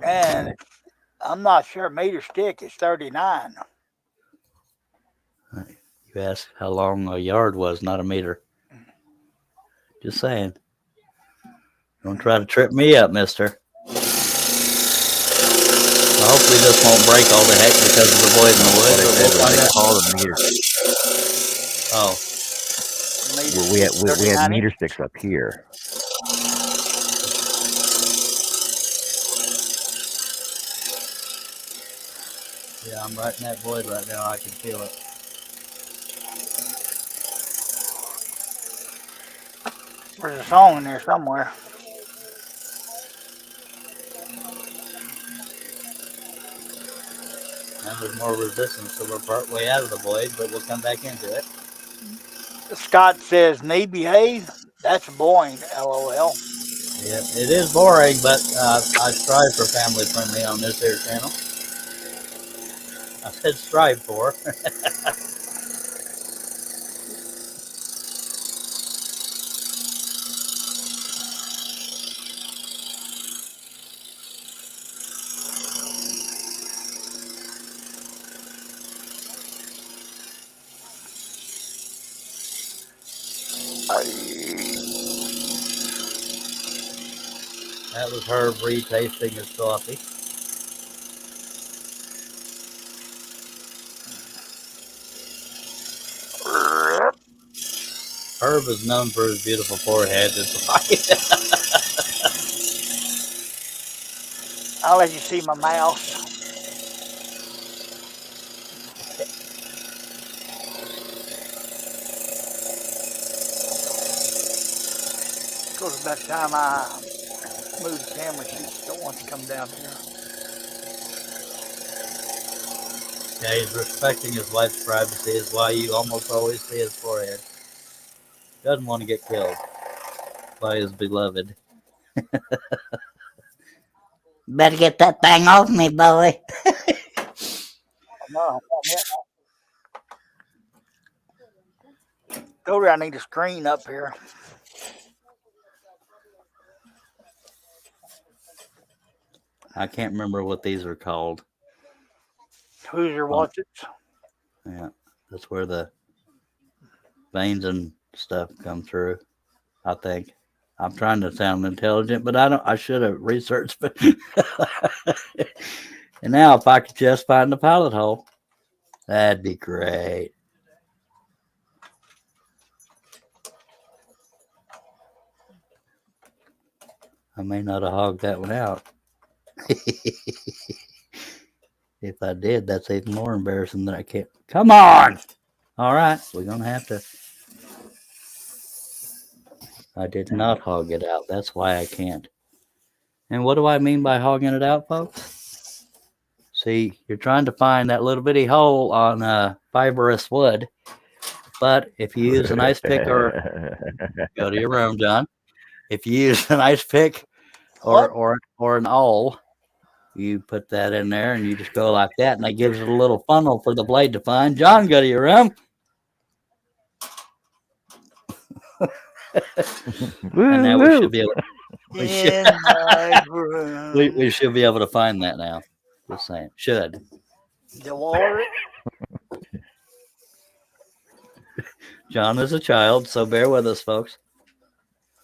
And I'm not sure meter stick is 39. You asked how long a yard was, not a meter. Just saying. Don't try to trip me up, mister. Hopefully this won't break all the heck because of the void in the wood. What I But said we'll was find they out. call them meter. Oh, Meter We stick we had 39 meter inch. sticks up here. Yeah, I'm right in that void right now. I can feel it. There's a song in there somewhere. Now there's more resistance, so we're part way out of the void, but we'll come back into it. Scott says, "Need behave." That's boring. LOL. Yeah, it is boring, but I strive for family friendly on this here channel. I said strive for. That was Herb retasting his coffee. Herb is known for his beautiful forehead. That's why. I'll let you see my mouse. Of course, about the time I move the camera, she don't want to come down here. Yeah, he's respecting his wife's privacy, is why you almost always see his forehead. Doesn't want to get killed by his beloved. Better get that thing off me, boy. No, told her I need a screen up here. I can't remember what these are called. Who's your watch it? Yeah, that's where the veins and stuff come through. I think. I'm trying to sound intelligent, but I don't. I should have researched. But and now, if I could just find the pilot hole, that'd be great. I may not have hogged that one out. If I did, that's even more embarrassing that I can't. Come on! All right, we're going to have to. I did not hog it out. That's why I can't. And what do I mean by hogging it out, folks? See, you're trying to find that little bitty hole on fibrous wood. But if you use an ice pick or go to your room, John. If you use an ice pick or an awl, you put that in there and you just go like that, and that gives it a little funnel for the blade to find. John, go to your room. And now we should be able. We should be able to find that now. Just saying, should. The water. John is a child, so bear with us, folks.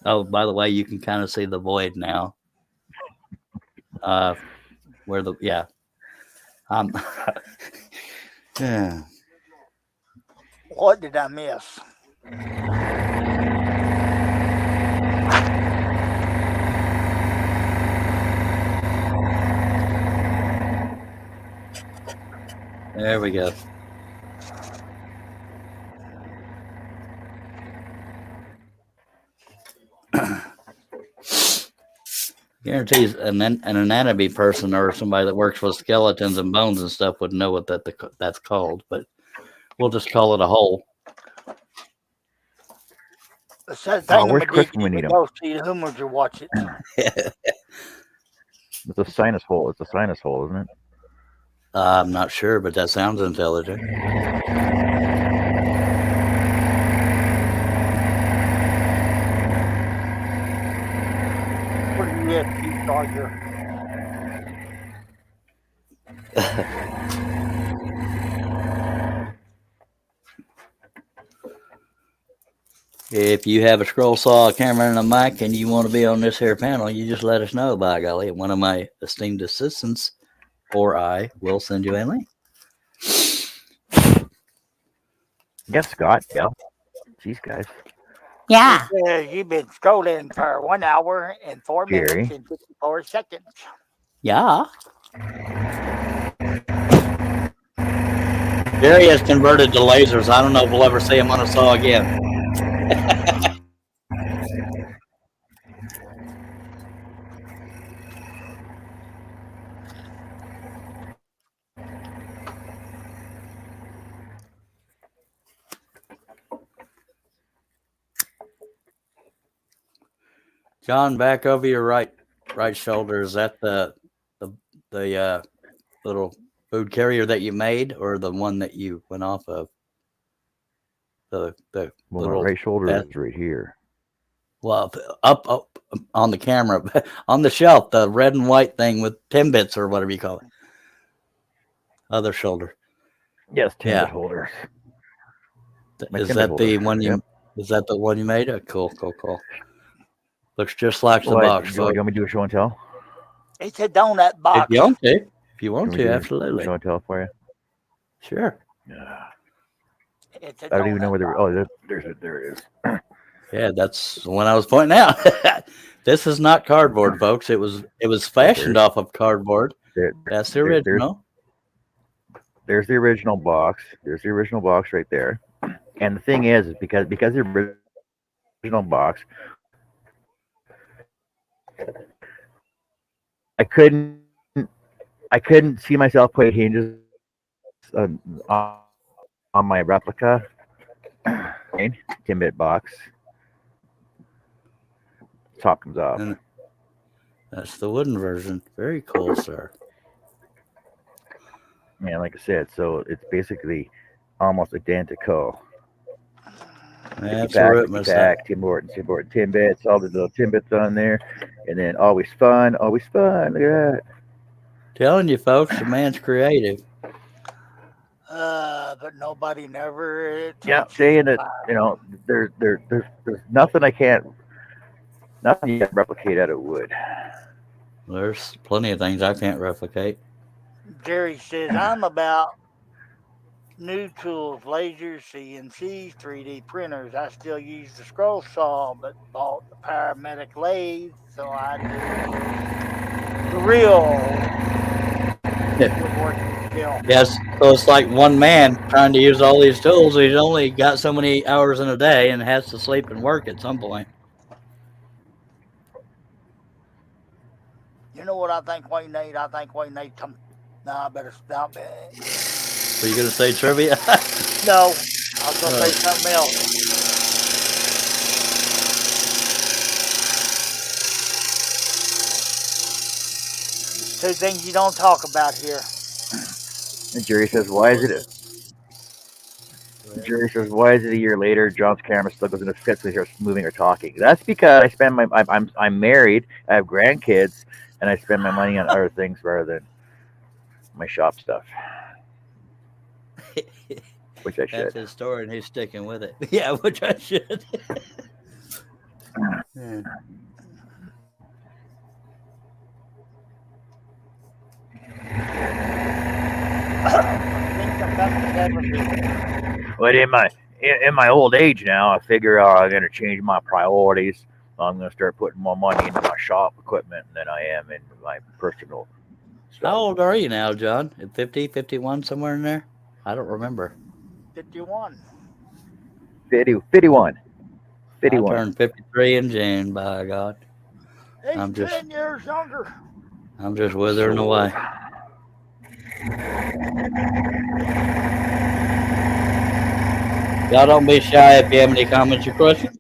Oh, by the way, you can kind of see the void now. Where the yeah. Yeah. What did I miss? There we go. Guarantees an anatomy person or somebody that works with skeletons and bones and stuff would know what that's called, but we'll just call it a hole. Where's Chris when we need him? Go see whom would you watch it? It's a sinus hole. It's a sinus hole, isn't it? I'm not sure, but that sounds intelligent. What do you have, Keith Dodger? If you have a scroll saw, a camera, and a mic, and you want to be on this here panel, you just let us know, by golly. One of my esteemed assistants or I will send you a link. Yes, Scott. Yeah. Jeez, guys. Yeah. You've been scrolling for 1 hour and 4 Jerry. minutes and 54 seconds. Yeah. Jerry has converted to lasers. I don't know if we'll ever see him on a saw again. John, back over your right shoulder. Is that the the little food carrier that you made, or the one that you went off of? The Well, my little right shoulder bat. is right here. Well, up on the camera, on the shelf, the red and white thing with Timbits or whatever you call it. Other shoulder. Yes, Timbit Yeah. holders. My Is Timbit that holder. the one you? Yep. Is that the one you made? Cool. Looks just like the Well, box, do you folks. want me to do a show and tell? It's a donut If box. you want to, if you Can want we to, do a absolutely. show and tell for you? Sure. It's a I don't even know donut where box. there it is. Yeah, that's the one I was pointing out. This is not cardboard, folks. It was fashioned off of cardboard. There, That's the there, original. there's the original box. There's the original box right there. And the thing is because the original box, I couldn't see myself putting hinges on my replica Timbit box. Top comes off. And that's the wooden version. Very cool, sir. Man, like I said, so it's basically almost identical. That's a root myself. Tim Hortons, Timbits, all the little Timbits on there, and then always fun. Look at that. Telling you, folks, the man's creative. But nobody never Yeah, touches saying that fire. there's nothing nothing you can replicate out of wood. There's plenty of things I can't replicate. Jerry says, I'm about new tools, lasers, CNCs, 3D printers. I still use the scroll saw, but bought the paramedic lathe, so I do the real woodworking skill. Yes, so it's like one man trying to use all these tools. He's only got so many hours in a day and has to sleep and work at some point. You know what I think we need? I think we need some. No, I better stop it. Are you going to say trivia? No, I was going to say something else. Two things you don't talk about here. And Jerry says, "Why is it?" Jerry says, "Why is it a year later? John's camera still goes into fits when he starts moving or talking." That's because I spend I'm married. I have grandkids, and I spend my money on other things rather than my shop stuff, which I should. That's his story, and he's sticking with it. Yeah, which I should. Yeah. But in my old age now, I figure I'm going to change my priorities. I'm going to start putting more money into my shop equipment than I am in my personal stuff. How old are you now, John? 50, 51, somewhere in there? I don't remember. 51. 51. I turned 53 in June, by God. He's 10 years younger. I'm just withering away. Y'all don't be shy if you have any comments or questions.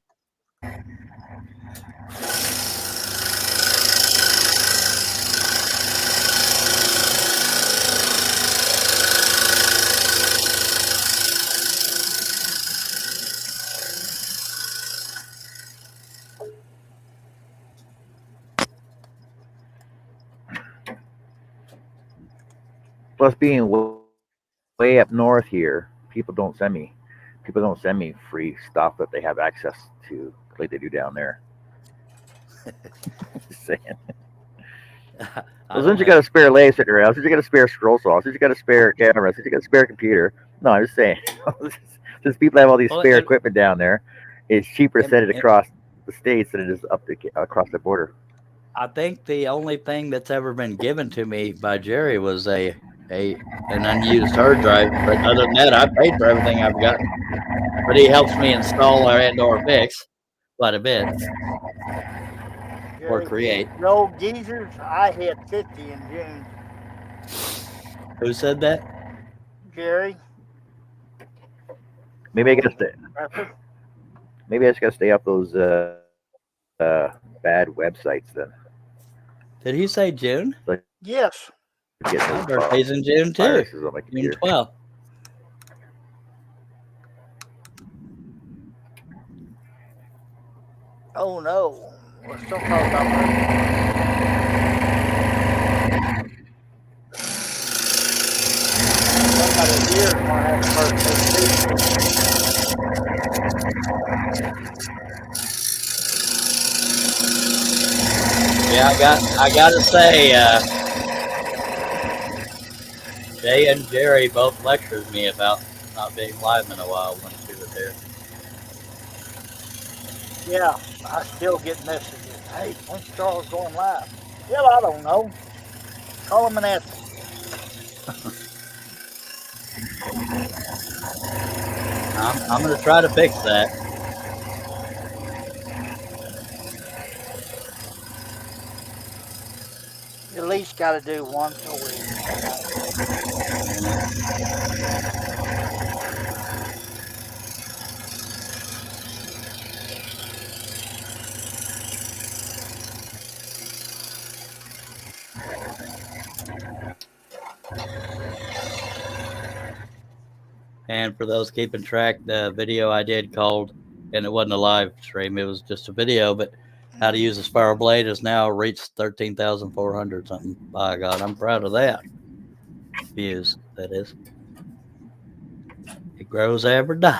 Plus, being way up north here, people don't send me free stuff that they have access to like they do down there. Just saying. Well, since you got a spare lathe sitting around, since you got a spare scroll saw, since you got a spare camera, since you got a spare computer. No, I'm just saying. Since people have all these spare equipment down there, it's cheaper to send it across the states than it is across the border. I think the only thing that's ever been given to me by Jerry was a an unused hard drive. But other than that, I paid for everything I've gotten. But he helps me install or fix quite a bit or Jerry, create. the old geezers, I hit 50 in June. Who said that? Jerry, Maybe I gotta stay. Bradford. Maybe I just gotta stay off those bad websites then. Did he say June? So I Yes. get those My birthday's in June too. viruses on my June computer. 12th. Oh no. We're still talking about that. Somebody here is gonna have a birthday too. Yeah, I gotta say, Jay and Jerry both lectured me about not being live in a while when she was here. Yeah, I still get messages. Hey, when's Charles going live? Well, I don't know. Call him and ask him. I'm gonna try to fix that. You at least got to do once a week. And for those keeping track, the video I did called, and it wasn't a live stream; it was just a video. But how to use a spiral blade has now reached 13,400 something. By God, I'm proud of that. Views, that is. It grows every day.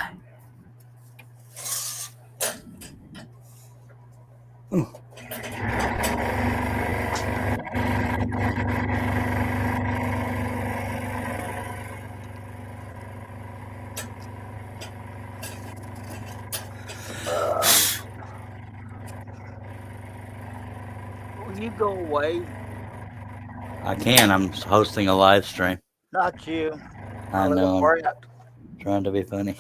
Will you go away? I can. I'm hosting a live stream. Not you. I My little know. I'm brat. trying to be funny.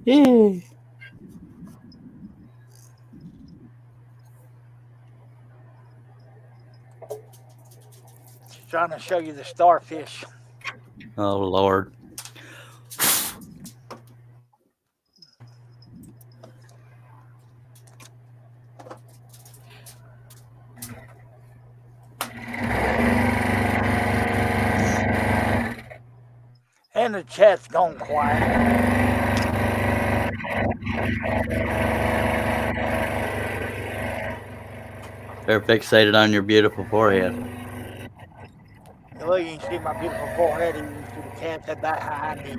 Yeah. She's trying to show you the starfish. Oh Lord. And the chat's gone quiet. They're fixated on your beautiful forehead. Well, you can see my beautiful forehead, and you can see the cat that behind me.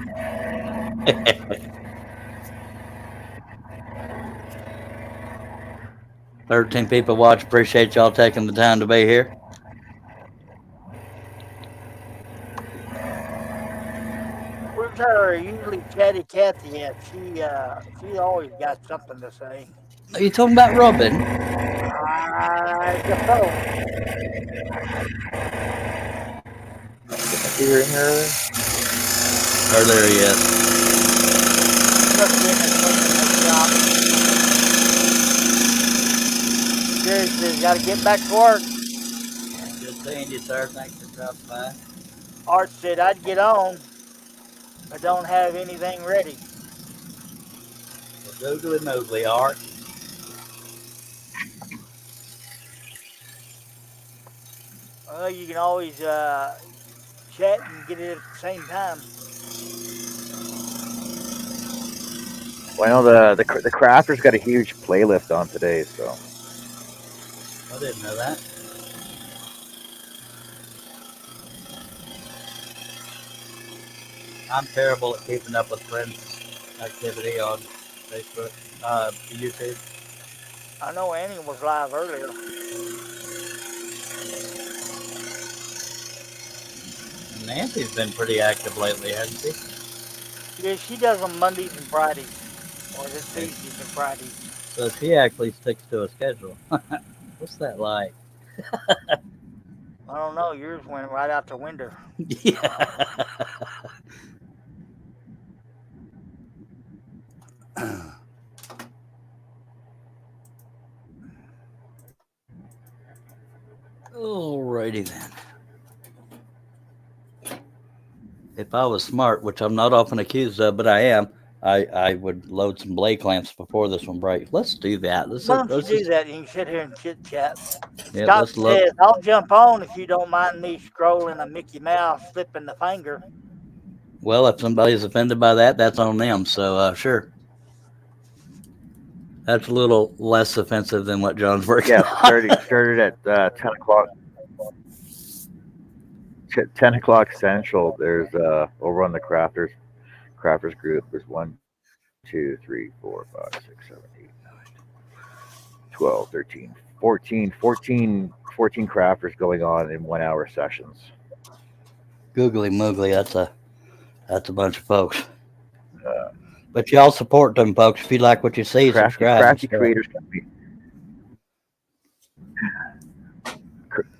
13 people watch. Appreciate y'all taking the time to be here. Where's her usually chatty Cathy at? She always got something to say. Are you talking about Robin? I guess so. You hearing her? Earlier, yes. Must be in this shop. Seriously, got to get back to work. Good seeing you, sir. Thanks for dropping by. Art said I'd get on, but don't have anything ready. Well, googly moogly, Art. Well, you can always chat and get it at the same time. Well, I know the crafters got a huge playlist on today, so I didn't know that. I'm terrible at keeping up with friends' activity on Facebook, YouTube. I know Annie was live earlier. Nancy's been pretty active lately, hasn't she? Yeah, she does them Mondays and Fridays, or is it Tuesdays and Fridays? So she actually sticks to a schedule. What's that like? I don't know. Yours went right out the window. Yeah. Alrighty then. If I was smart, which I'm not often accused of, but I am, I would load some blade clamps before this one breaks. Let's do that. Why don't you Let's do just, that? You can sit here and chit chat. yeah, Scott let's load. says, I'll jump on if you don't mind me scrolling a Mickey Mouse slipping the finger. Well, if somebody's offended by that, that's on them. So sure, that's a little less offensive than what John's working Yeah, on. started at 10 o'clock. 10 o'clock Central. There's over on the crafters group. There's 1, 2, 3, 4, 5, 6, 7, 8, 9, 12, 13, 14 crafters going on in 1 hour sessions. Googly moogly, that's a bunch of folks. Uh, But y'all support them folks. If you like what you see, subscribe and crafty stuff. creators.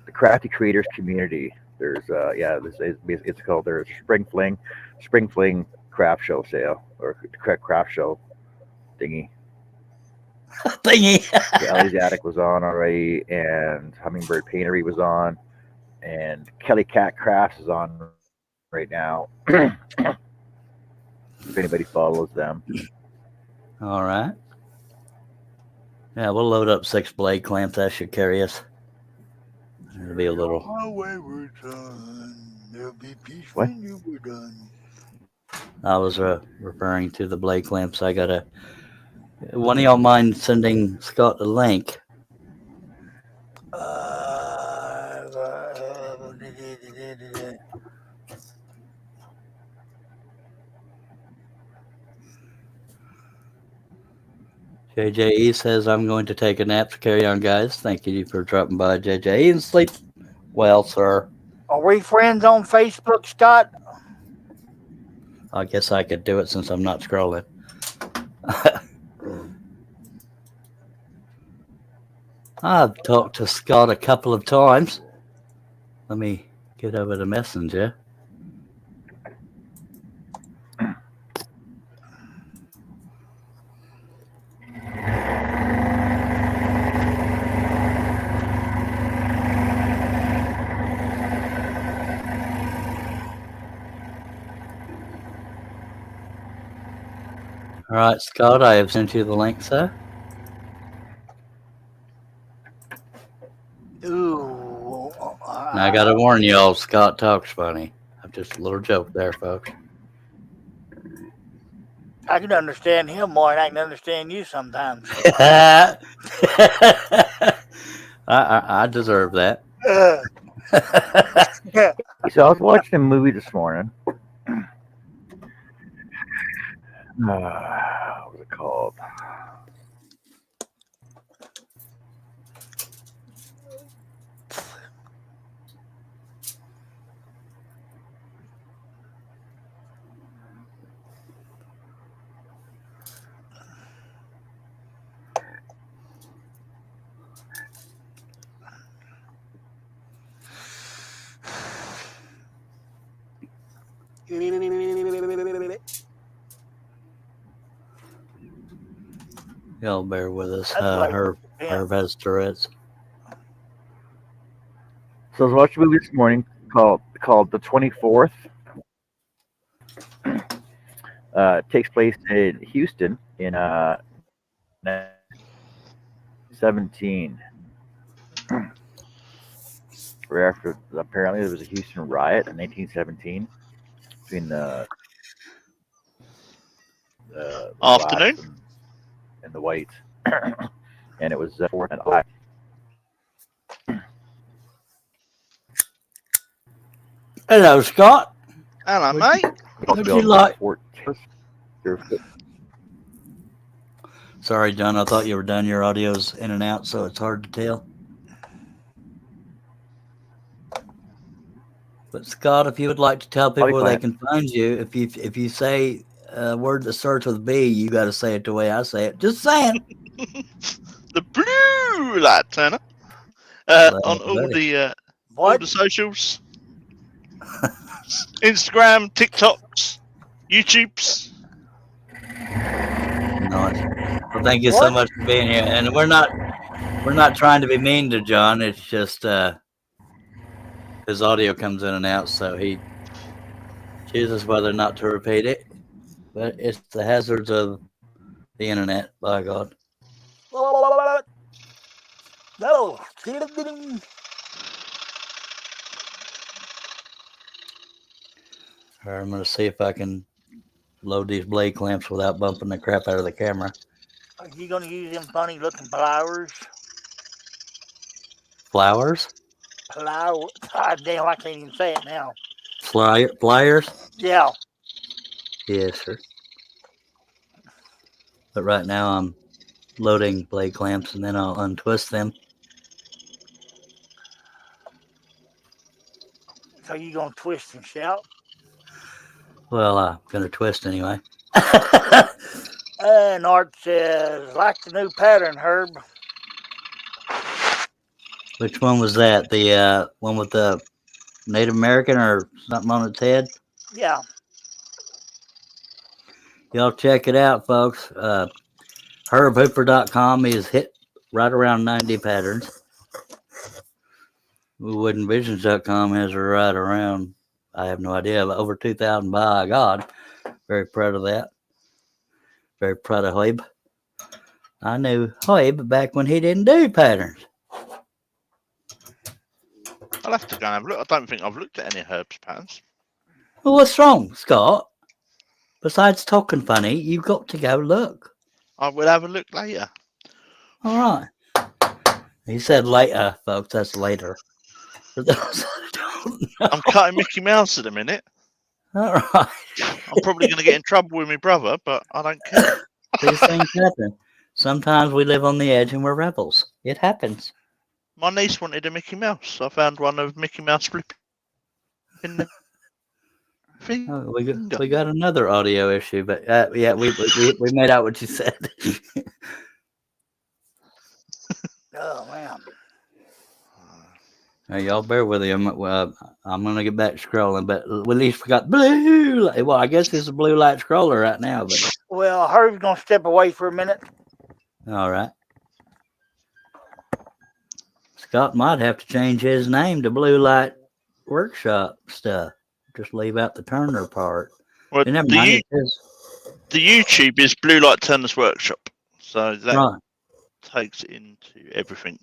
The crafty creators community. There's it's called there's spring fling craft show sale or craft show thingy. Thingy. Ellie's Attic was on already, and Hummingbird Paintery was on, and Kelly Cat Crafts is on right now. If anybody follows them. All right. Yeah, we'll load up 6 blade clamps. That should carry us. It'll be a little. My wayward son, there'll be peace What? when you were done. I was referring to the blade clamps. I got a. One of y'all mind sending Scott the link? JJE says, I'm going to take a nap to carry on, guys. Thank you for dropping by, JJE, and sleep well, sir. Are we friends on Facebook, Scott? I guess I could do it since I'm not scrolling. I've talked to Scott a couple of times. Let me get over to Messenger. All right, Scott, I have sent you the link, sir. Ooh. Now, I got to warn y'all, Scott talks funny. I'm just a little joke there, folks. I can understand him more than I can understand you sometimes. I deserve that. So I was watching a movie this morning. What was it called? Y'all bear with us. That's like- Herb has Tourette's. So I was watching a movie this morning called The 24th. It takes place in Houston in 17. Right after apparently there was a Houston riot in 1917 between the Afternoon. blacks and the whites, and it was 4th and I. Hello, Scott. Hello, mate. Would you like? 14. Sorry, John. I thought you were done. Your audio's in and out, so it's hard to tell. But Scott, if you would like to tell people where they can find you, if you say a word that starts with B, you got to say it the way I say it. Just saying. The blue light turner. On all the All What? the socials. Instagram, TikToks, YouTubes. Nice. Well, thank you so What? much for being here. And we're not trying to be mean to John. It's just his audio comes in and out, so he chooses whether or not to repeat it. But it's the hazards of the internet, by God. No. All right, I'm going to see if I can load these blade clamps without bumping the crap out of the camera. Are you gonna use them funny looking pliers? Flowers? Pliers. God damn, I can't even say it now. Pliers? Yeah. Yes, sir. But right now I'm loading blade clamps and then I'll untwist them. So you gonna twist and shout? Well, I'm going to twist anyway. And Art says, like the new pattern, Herb. Which one was that? The one with the Native American or something on its head? Yeah. Y'all check it out, folks. HerbHooper.com is hit right around 90 patterns. WoodenVisions.com has her right around, I have no idea, but over 2,000 by God. Very proud of that. Very proud of Hoib. I knew Hoib back when he didn't do patterns. I'll have to go and have a look. I don't think I've looked at any Herb's patterns. Well, what's wrong, Scott? Besides talking funny, you've got to go look. I will have a look later. All right. He said later, folks. That's later. For those that don't know. I'm cutting Mickey Mouse at the minute. All right. I'm probably going to get in trouble with my brother, but I don't care. These things happen. Sometimes we live on the edge and we're rebels. It happens. My niece wanted a Mickey Mouse. I found one of Mickey Mouse flipping in the thing. Oh, we got another audio issue, but yeah, we made out what you said. Oh man. Hey, y'all bear with him. I'm gonna get back scrolling, but at least we got blue light. Well, I guess it's a blue light scroller right now, but Well, Herb's gonna step away for a minute. all right. Scott might have to change his name to Blue Light Workshop stuff. Just leave out the Turner part. Well, Never mind, it is. the YouTube is Blue Light Turner's Workshop, so that Right. takes it into everything.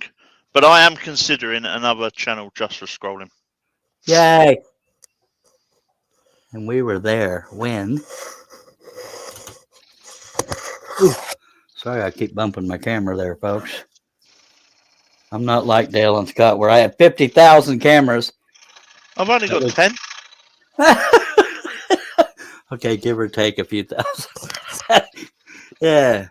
But I am considering another channel just for scrolling. Yay! And we were there when. Ooh, sorry, I keep bumping my camera there, folks. I'm not like Dale and Scott, where I have 50,000 cameras. I've only got 10. Okay, give or take a few thousand. Yeah.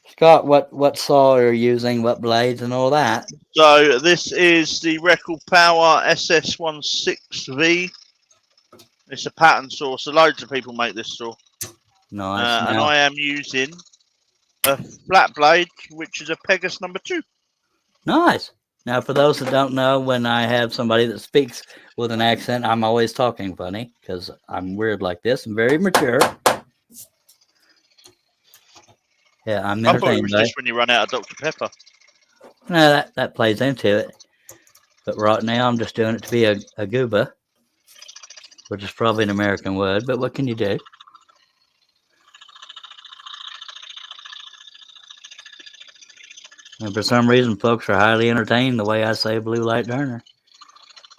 Scott, what saw are you using? What blades and all that? So this is the Record Power SS16V. It's a pattern saw, so loads of people make this saw. Nice. And I am using a flat blade, which is a Pegasus number 2. Nice. Now, for those that don't know, when I have somebody that speaks with an accent, I'm always talking funny because I'm weird like this and very mature. Yeah, I'm I thought it entertained was by it. just when you run out of Dr. Pepper. No, that plays into it. But right now, I'm just doing it to be a gooba, which is probably an American word, but what can you do? And for some reason, folks are highly entertained the way I say Blue Light Turner.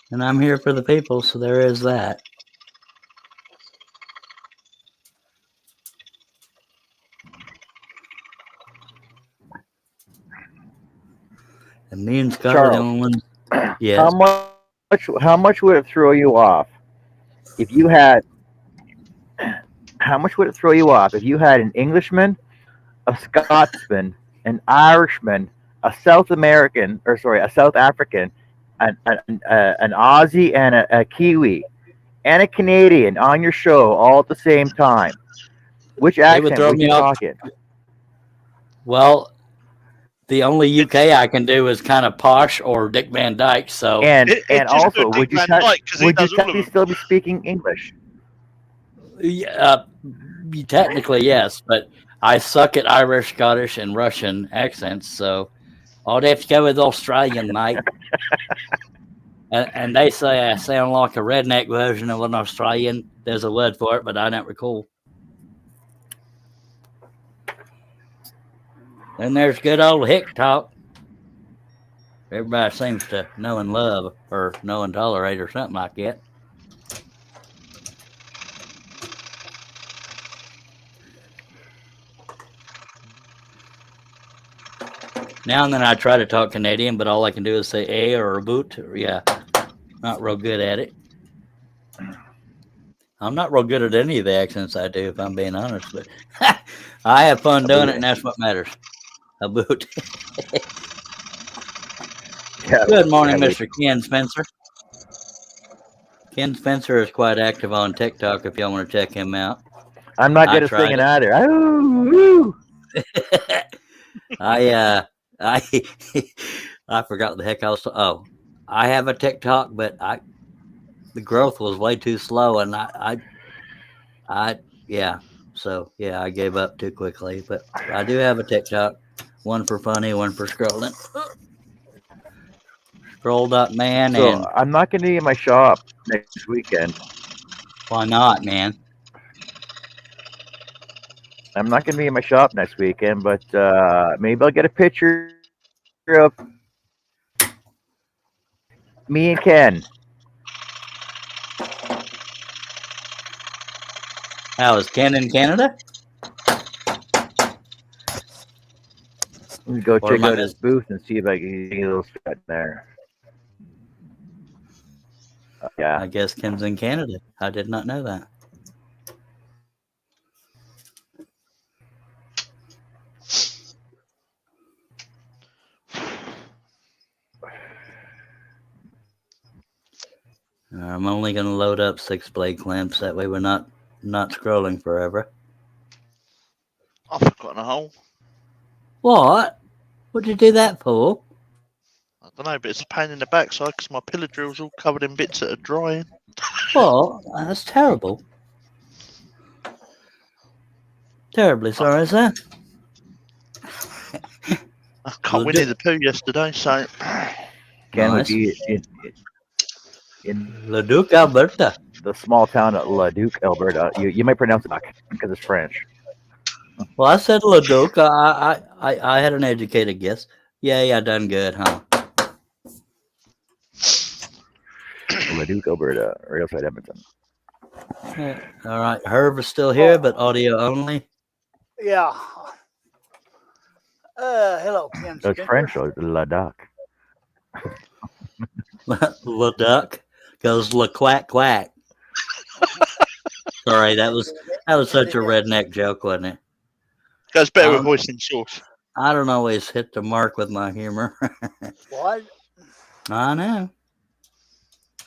And I'm here for the people, so there is that. And me and Scott are the only ones. Yes. How much would it throw you off if you had? How much would it throw you off if you had an Englishman, a Scotsman, an Irishman, a South African, an Aussie, and a Kiwi, and a Canadian on your show all at the same time? Which accent would you talk in? Well, The only UK I can do is kind of posh or Dick Van Dyke. So And Just also, do Dick would you Van tell Dyke because he would you does all tell of me them. still be speaking English? yeah, technically yes, but I suck at Irish, Scottish, and Russian accents. So I'd have to go with Australian, mate. And they say I sound like a redneck version of an Australian. There's a word for it, but I don't recall. Then there's good old hick talk. Everybody seems to know and love or know and tolerate or something like that. Now and then I try to talk Canadian, but all I can do is say a or a boot. Yeah, not real good at it. I'm not real good at any of the accents I do, if I'm being honest. But I have fun doing it, and that's what matters. A boot. Yeah, Good morning, yeah, Mr. Ken Spencer. Ken Spencer is quite active on TikTok if y'all want to check him out. I'm not I good at tried singing it. either. Oh, I I forgot what the heck I was. Oh, I have a TikTok, but the growth was way too slow, and yeah. So yeah, I gave up too quickly. But I do have a TikTok, one for funny, one for scrolling. Scroll.man, so and I'm not going to be in my shop next weekend. why not, man? I'm not going to be in my shop next weekend, but maybe I'll get a picture of me and Ken. How is Ken in Canada? Let me go Or check am I out his booth and see if I can get a little spot there. Yeah. I guess Ken's in Canada. I did not know that. I'm only going to load up 6 blade clamps. That way we're not scrolling forever. I've forgotten a hole. What? What'd you do that for? I don't know, but it's a pain in the backside because my pillar drill's all covered in bits that are drying. What? That's terrible. Terribly sorry, sir. I can't win the poo yesterday, so Ken would Nice. be in Leduc, Alberta. the small town of Leduc, Alberta. You might pronounce it because it's French. Well, I said Leduc. I had an educated guess. Yay, I done good, huh? Leduc, Alberta, right outside Edmonton. All right, Herb is still here, but audio only. Yeah. Hello, Ken. So it's French, or Leduc. Leduc goes le quack quack. Sorry, that was such a redneck joke, wasn't it? goes better with voice and source. I don't always hit the mark with my humor. What? I know.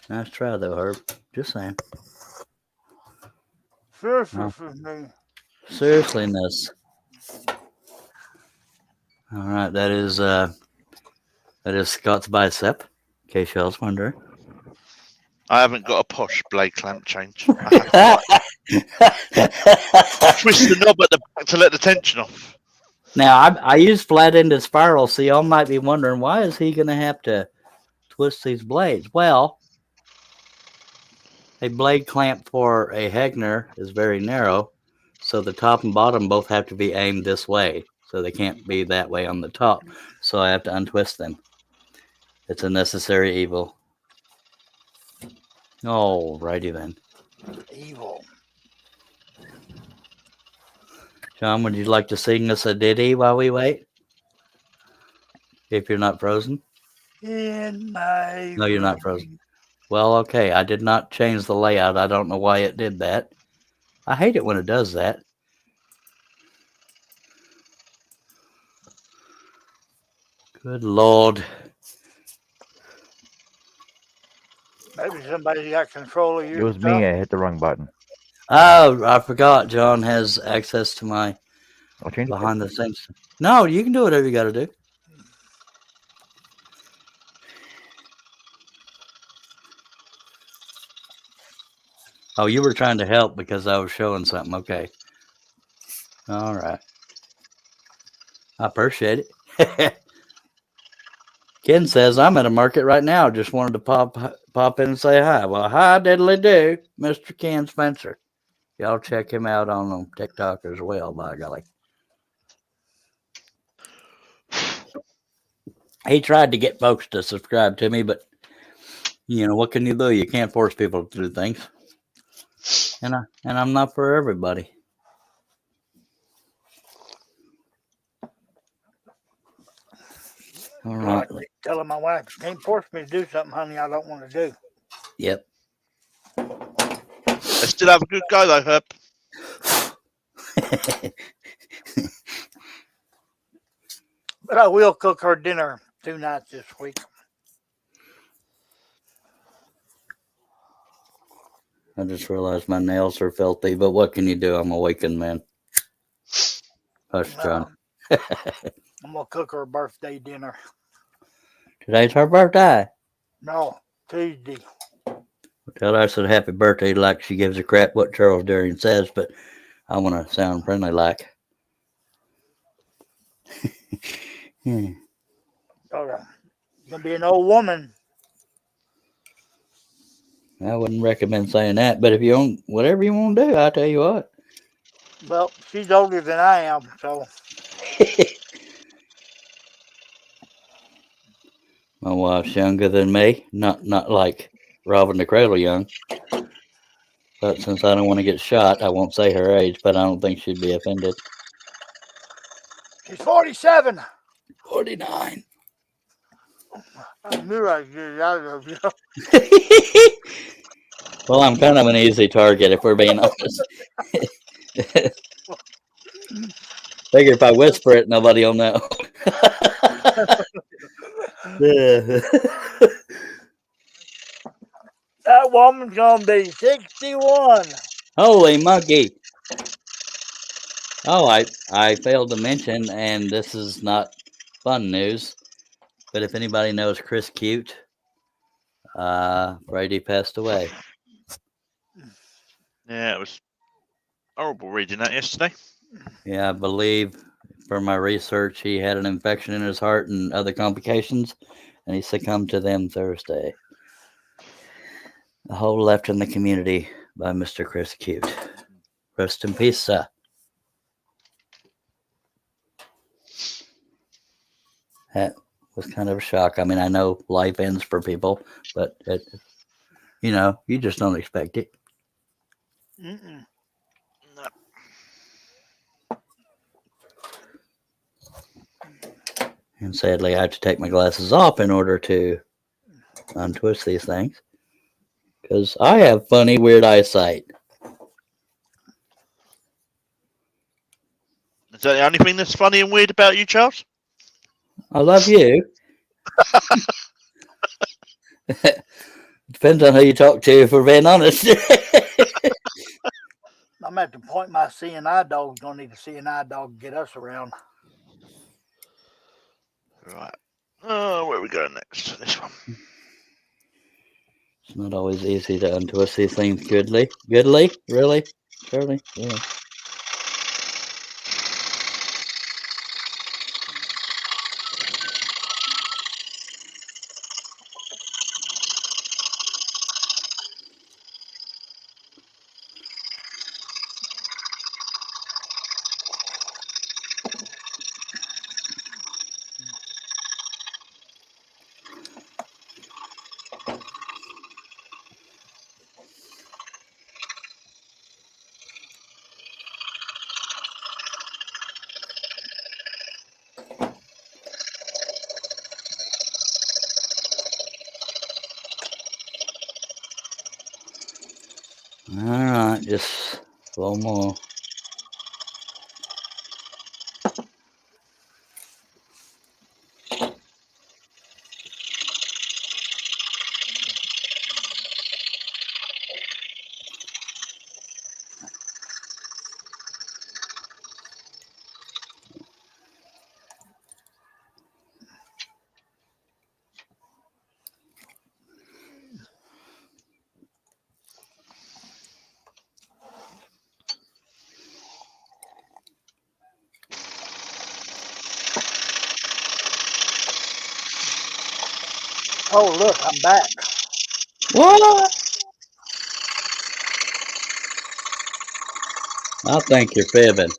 Nice try though, Herb. Just saying. Seriousness. All right, that is Scott's bicep. In case y'all was wondering. I haven't got a posh blade clamp change. Twist the knob at the back to let the tension off. Now I use flat-ended spiral, so y'all might be wondering why is he going to have to twist these blades? Well, a blade clamp for a Hegner is very narrow, so the top and bottom both have to be aimed this way, so they can't be that way on the top. So I have to untwist them. It's a necessary evil. Alrighty then. Evil. John, would you like to sing us a ditty while we wait? If you're not frozen? In my No, you're not frozen. Well, okay. I did not change the layout. I don't know why it did that. I hate it when it does that. Good Lord. Maybe somebody got control of your It was stuff. me. I hit the wrong button. Oh, I forgot. John has access to my I'll change it. behind the scenes. No, you can do whatever you got to do. Oh, you were trying to help because I was showing something. Okay. All right. I appreciate it. Ken says I'm at a market right now. Just wanted to pop in and say hi. Well, hi, diddly do, Mr. Ken Spencer. Y'all check him out on TikTok as well. By golly, he tried to get folks to subscribe to me, but what can you do? You can't force people to do things, and I'm not for everybody. All Well, I right. keep telling my wife, you can't force me to do something, honey, I don't want to do. Yep. They still have a good go though, Herb. But I will cook her dinner 2 nights this week. I just realized my nails are filthy, but what can you do? I'm a wakened man. Hush, John. I'm going to cook her a birthday dinner. Today's her birthday. No, Tuesday. Tell her I said happy birthday like she gives a crap what Charles Darian says, but I want to sound friendly like. Okay. You're going to be an old woman. I wouldn't recommend saying that, but if you want whatever you want to do, I'll tell you what. Well, she's older than I am, so. My wife's younger than me, not like Robin the Cradle young. But since I don't want to get shot, I won't say her age, but I don't think she'd be offended. She's 47. 49. I knew I'd get it out of you. Well, I'm kind of an easy target if we're being honest. Figure if I whisper it, nobody will know. That woman's going to be 61. Holy monkey. Oh, I failed to mention, and this is not fun news, but if anybody knows Chris Cute, Brady passed away. Yeah, it was horrible reading that yesterday. Yeah, I believe from my research he had an infection in his heart and other complications, and he succumbed to them Thursday. A hole left in the community by Mr. Chris Cute. Rest in peace, sir. That was kind of a shock. I mean, I know life ends for people, but you just don't expect it. Mm-mm. No. And sadly, I have to take my glasses off in order to untwist these things because I have funny, weird eyesight. Is that the only thing that's funny and weird about you, Charles? I love you. Depends on who you talk to, if we're being honest. I'm at the point my seeing eye dog's going to need a seeing eye dog to get us around. Right. Oh, where are we going next? This one. It's not always easy to untwist these things goodly. Goodly? Really? Shirley? Really? All right, just a little more. Oh, look, I'm back. What? I think you're fibbing.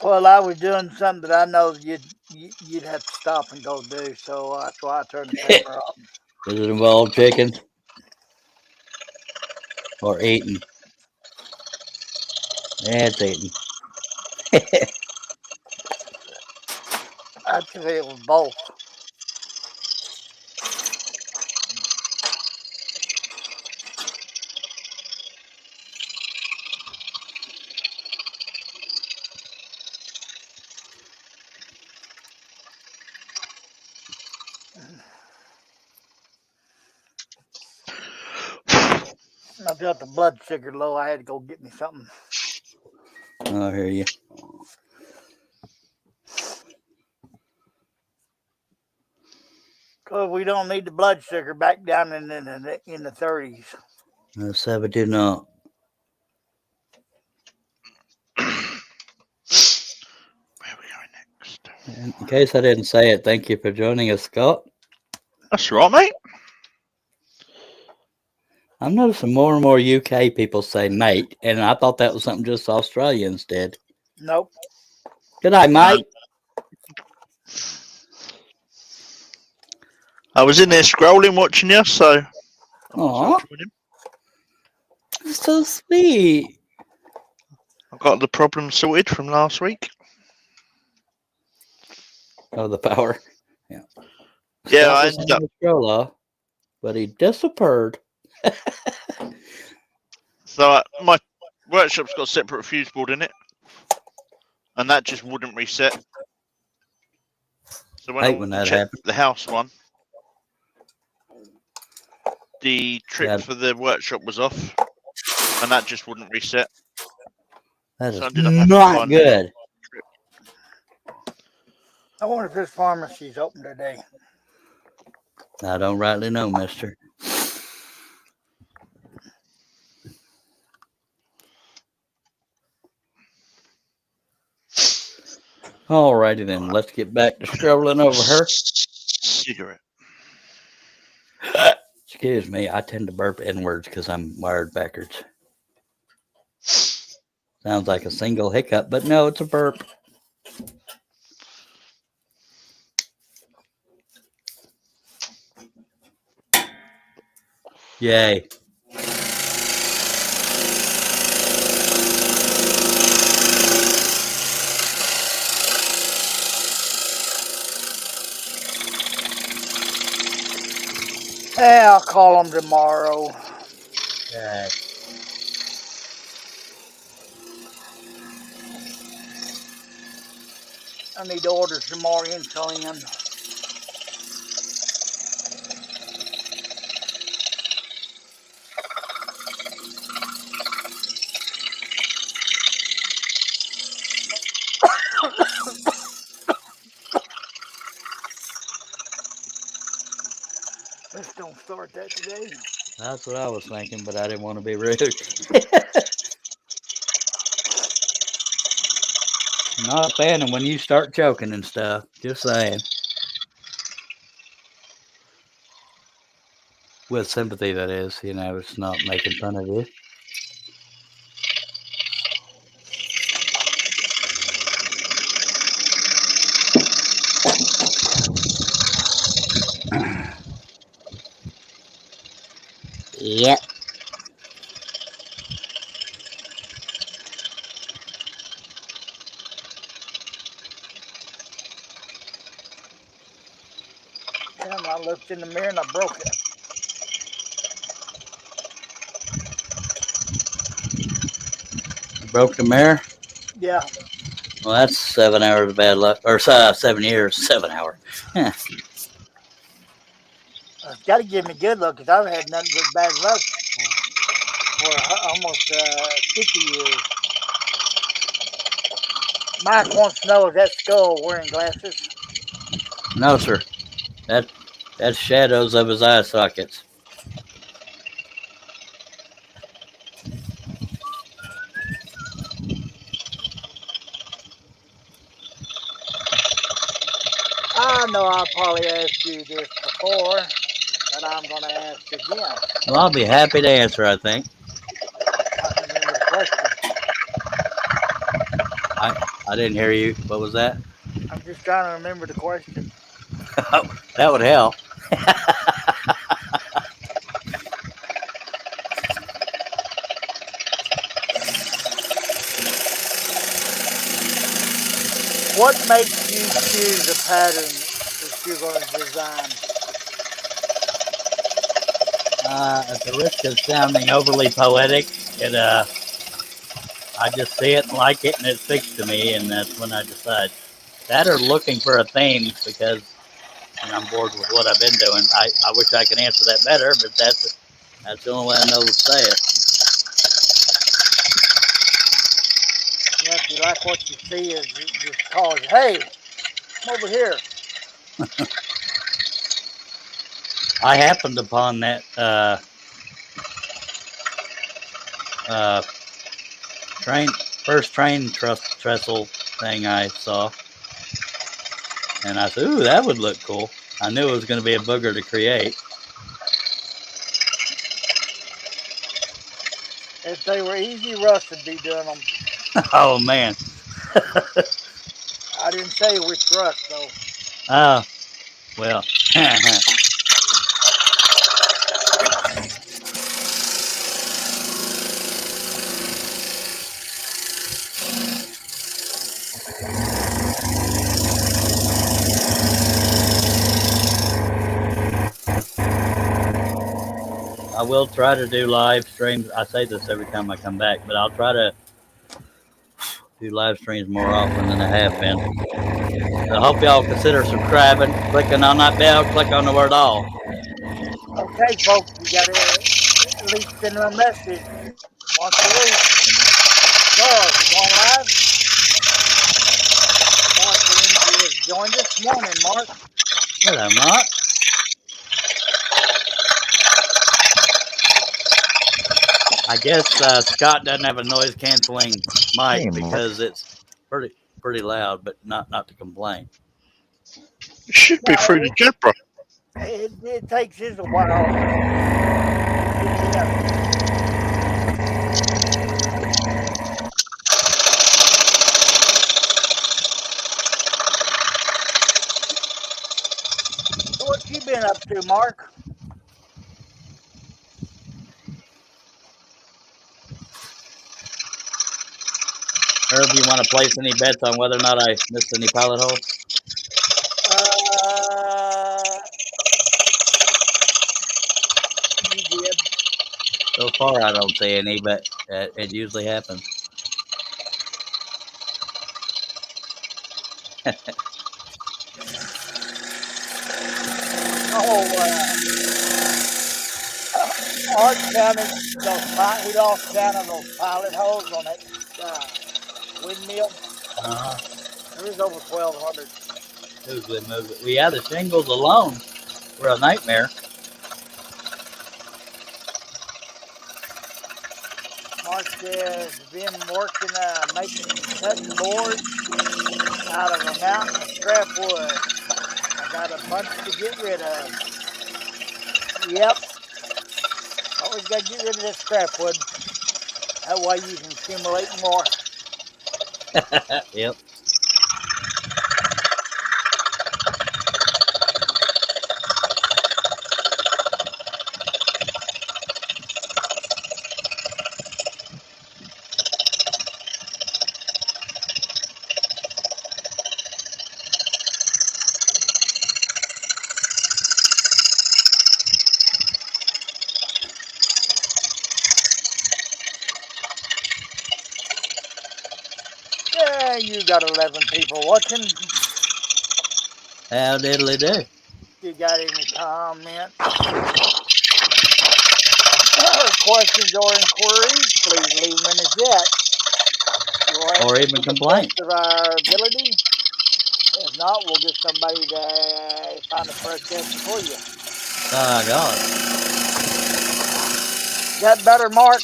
Well, I was doing something that I know you'd have to stop and go do, so that's why I turned the camera off. Does it involve chicken or eating? Yeah, it's eating. I'd say it was both. I felt the blood sugar low. I had to go get me something. I hear you. Cause we don't need the blood sugar back down in the 30s. No, sir, we do not. Where are we going next? In case I didn't say it, thank you for joining us, Scott. That's right, mate. I'm noticing more and more UK people say mate, and I thought that was something just Australians did. Nope. Good night, mate. I was in there scrolling, watching you, so I Aw, joined him. so sweet. I got the problem sorted from last week. Oh, the power. Yeah. Yeah, Scott I was ended on up. the stroller, but he disappeared. So my workshop's got a separate fuse board in it, and that just wouldn't reset. So when Hate I when that checked happens. the house one, the trip Yeah. for the workshop was off, and that just wouldn't reset. That So I is ended up having to not find a new good. trip. I wonder if this pharmacy's open today. I don't rightly know, mister. Alrighty then, let's get back to strolling over her. Cigarette. Excuse me, I tend to burp inwards because I'm wired backwards. Sounds like a single hiccup, but no, it's a burp. Yay. Yeah, I'll call them tomorrow. Okay. I need to order some more insulin. Let's don't start that today. That's what I was thinking, but I didn't want to be rude. Not a fan of when you start choking and stuff. Just saying. With sympathy, that is. You know, it's not making fun of you. Yep. And I looked in the mirror and I broke it. Broke the mirror? Yeah. Well, that's 7 hours of bad luck. Or 7 years, 7 hours. Yeah. It's got to give me good luck because I've had nothing but bad luck for almost 50 years. Mike wants to know, is that skull wearing glasses? No, sir. That's shadows of his eye sockets. know I probably asked you this before, but I'm going to ask again. Well, I'll be happy to answer, I think. I can remember the question. I didn't hear you. What was that? I'm just trying to remember the question. That would help. What makes you choose a pattern that you're going to design? At the risk of sounding overly poetic, I just see it and like it, and it speaks to me, and that's when I decide. That or looking for a theme because when I'm bored with what I've been doing, I wish I could answer that better, but that's the only way I know to say it. Yeah, if you like what you see, is it just calls you, hey, come over here. I happened upon that first train trestle thing I saw, and I said, "Ooh, that would look cool." I knew it was going to be a booger to create. If they were easy, Russ would be doing them. Oh man. I didn't say which Russ, though. Well. I will try to do live streams. I say this every time I come back, but I'll try to do live streams more often than I have been. I hope y'all consider subscribing, clicking on that bell, click on the word all. Okay, folks, you got to at least send them a message once a week. Charles, you going live? Mark Lindsay has joined us. Morning, Mark. Hello, Mark. I guess Scott doesn't have a noise canceling mic Hey, because it's pretty loud, but not to complain. It should be through the Jabra. It takes his a while. So what you been up to, Mark? Herb, you want to place any bets on whether or not I missed any pilot holes? You did. So far, I don't see any, but it usually happens. Art counted those. He lost count of those pilot holes on that windmill. There was over 1,200. Usually move it. Well, yeah, the shingles alone were a nightmare. Mark has been working, cutting boards out of a mountain of scrap wood. I got a bunch to get rid of. Yep. Always got to get rid of that scrap wood. That way you can accumulate more. Yep. Yeah, you got 11 people watching. How diddly do? You got any comments, questions, or inquiries? Please leave them in the chat. Or even complaints. Of our ability. If not, we'll get somebody to find a correct answer for you. Oh, God. That better, Mark?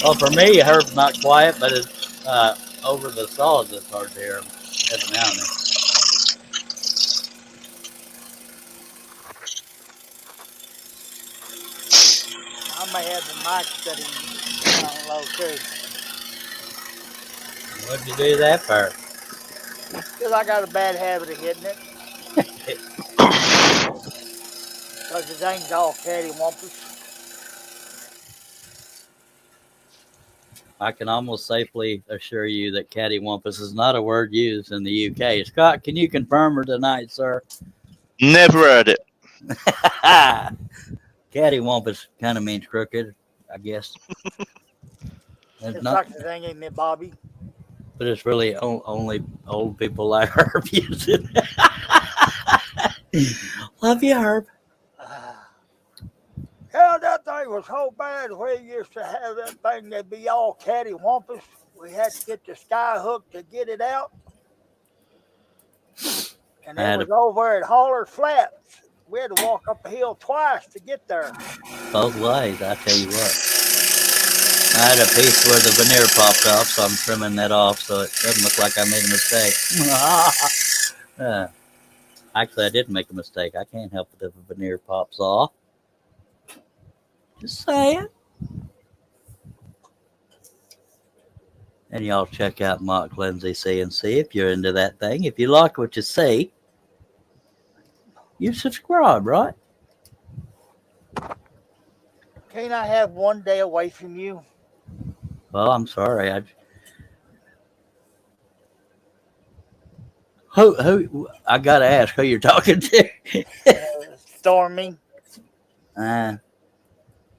Well, for me, Herb's not quiet, but it's over the saws. It's hard to hear him every now and then. I may have the mic setting down low too. What'd you do that for? Because I got a bad habit of hitting it. Because the thing's all cattywampus. I can almost safely assure you that cattywampus is not a word used in the UK. Scott, can you confirm or deny it, sir? Never heard it. Cattywampus kind of means crooked, I guess. It's Not, like the thing, isn't it, Bobby? but it's really only old people like Herb use it. Love you, Herb. Hell, that thing was so bad. We used to have that thing that'd be all cattywampus. We had to get the sky hook to get it out. And it was over at Holler Flats. We had to walk up the hill twice to get there. Both ways, I tell you what. I had a piece where the veneer popped off, so I'm trimming that off so it doesn't look like I made a mistake. Actually, I did make a mistake. I can't help it if the veneer pops off. Just saying. And y'all check out Mark Lindsay CNC if you're into that thing. If you like what you see, you subscribe, right? Can't I have one day away from you? Well, I'm sorry. Who? I gotta ask who you're talking to. Stormy.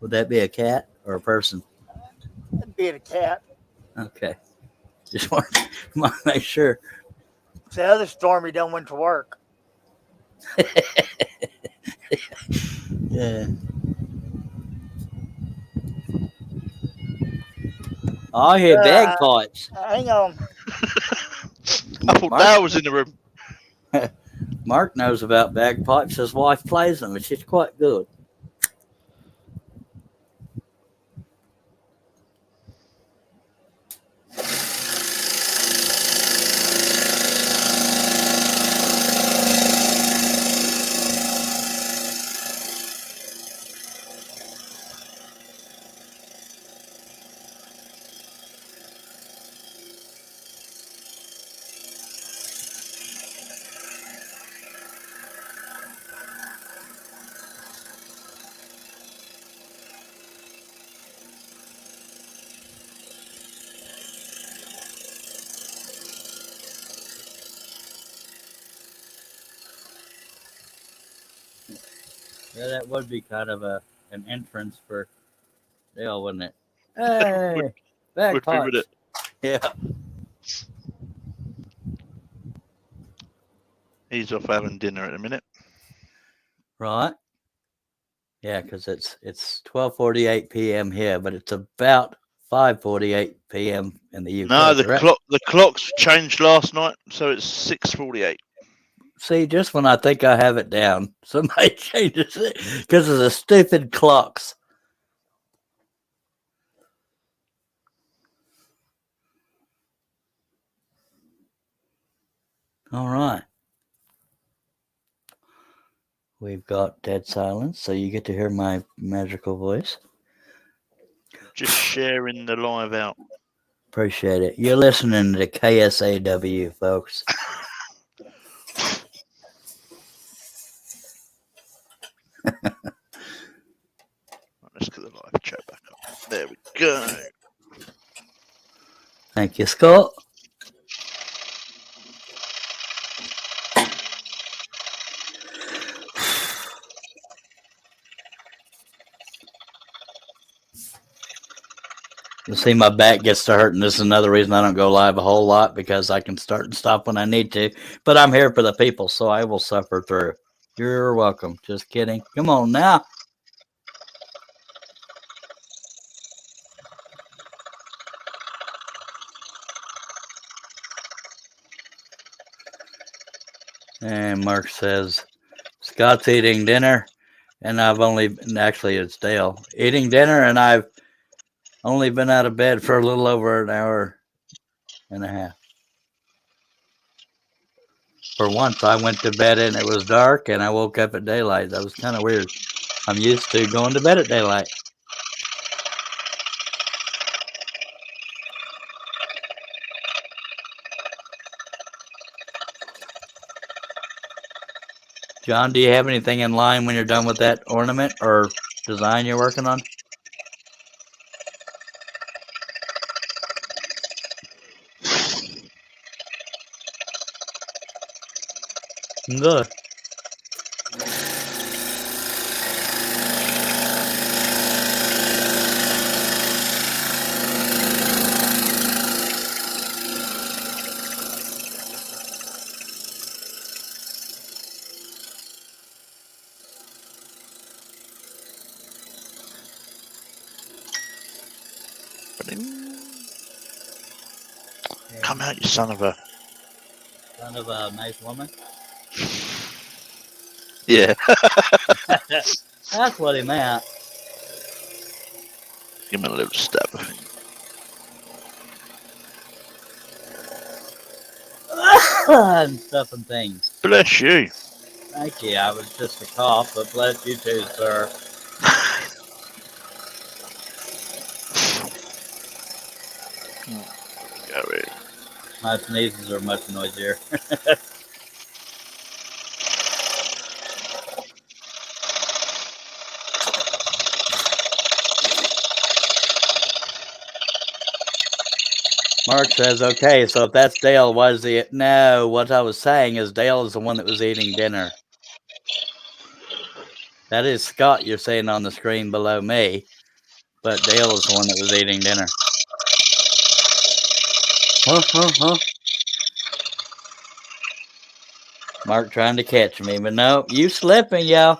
Would that be a cat or a person? It'd be a cat. Okay. Just want to make sure. The other Stormy done went to work. Yeah. I hear bagpipes. Hang on. I thought Dale was in the room. Mark knows about bagpipes. His wife plays them, and she's quite good. Yeah, that would be kind of an entrance for Dale, wouldn't it? Hey, bagpipes. Would be, Yeah. He's off having dinner in a minute. Right. Yeah, because it's 12:48 p.m. here, but it's about 5:48 p.m. in the UK. No, correct? the clocks changed last night, so it's 6:48. See, just when I think I have it down, somebody changes it because of the stupid clocks. All right. We've got dead silence, so you get to hear my magical voice. Just sharing the live out. Appreciate it. You're listening to KSAW, folks. Let's get the live chat back up. There we go. Thank you, Scott. You see, my back gets to hurting. This is another reason I don't go live a whole lot, because I can start and stop when I need to. But I'm here for the people, so I will suffer through. You're welcome. Just kidding. Come on now. And Mark says, Scott's eating dinner, and I've only, actually it's Dale, eating dinner, and I've Only been out of bed for a little over an hour and a half. For once, I went to bed and it was dark, and I woke up at daylight. That was kind of weird. I'm used to going to bed at daylight. John, do you have anything in line when you're done with that ornament or design you're working on? Good. Come out, you son of a. Son of a nice woman. Yeah. That's what he meant. Give me a little stab. And stuff and things. Bless you. Thank you. I was just a cough, but bless you too, sir. Gary. My sneezes are much noisier. Mark says, okay, so if that's Dale, why is he? No, what I was saying is Dale is the one that was eating dinner. That is Scott you're seeing on the screen below me, but Dale is the one that was eating dinner. Huh. Mark trying to catch me, but no, you slipping, y'all.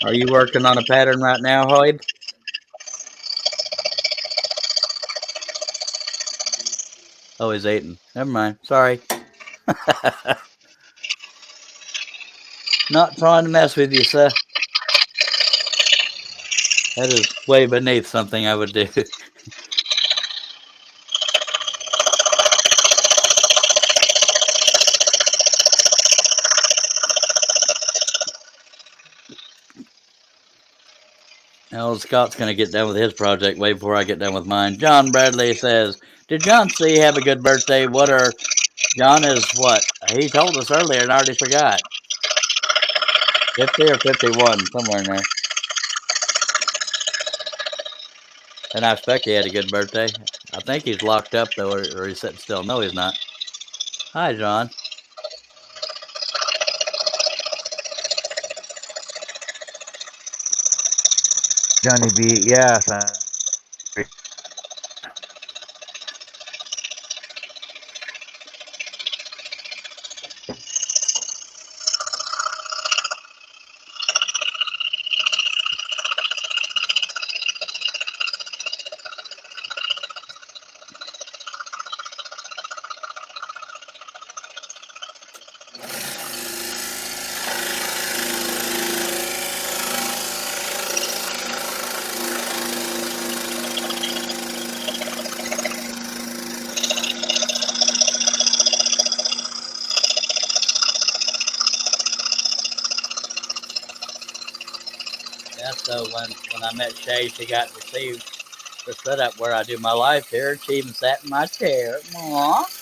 Are you working on a pattern right now, Hoyb? Oh, he's eating. Never mind. Sorry. Not trying to mess with you, sir. That is way beneath something I would do. Now, Scott's going to get done with his project way before I get done with mine. John Bradley says, did John C. have a good birthday? John is what? He told us earlier and I already forgot. 50 or 51, somewhere in there. And I expect he had a good birthday. I think he's locked up, though, or he's sitting still. No, he's not. Hi, John. Johnny B. Yes. Yeah, so when I met Shay, she got to see the setup where I do my live here. She even sat in my chair. Aww.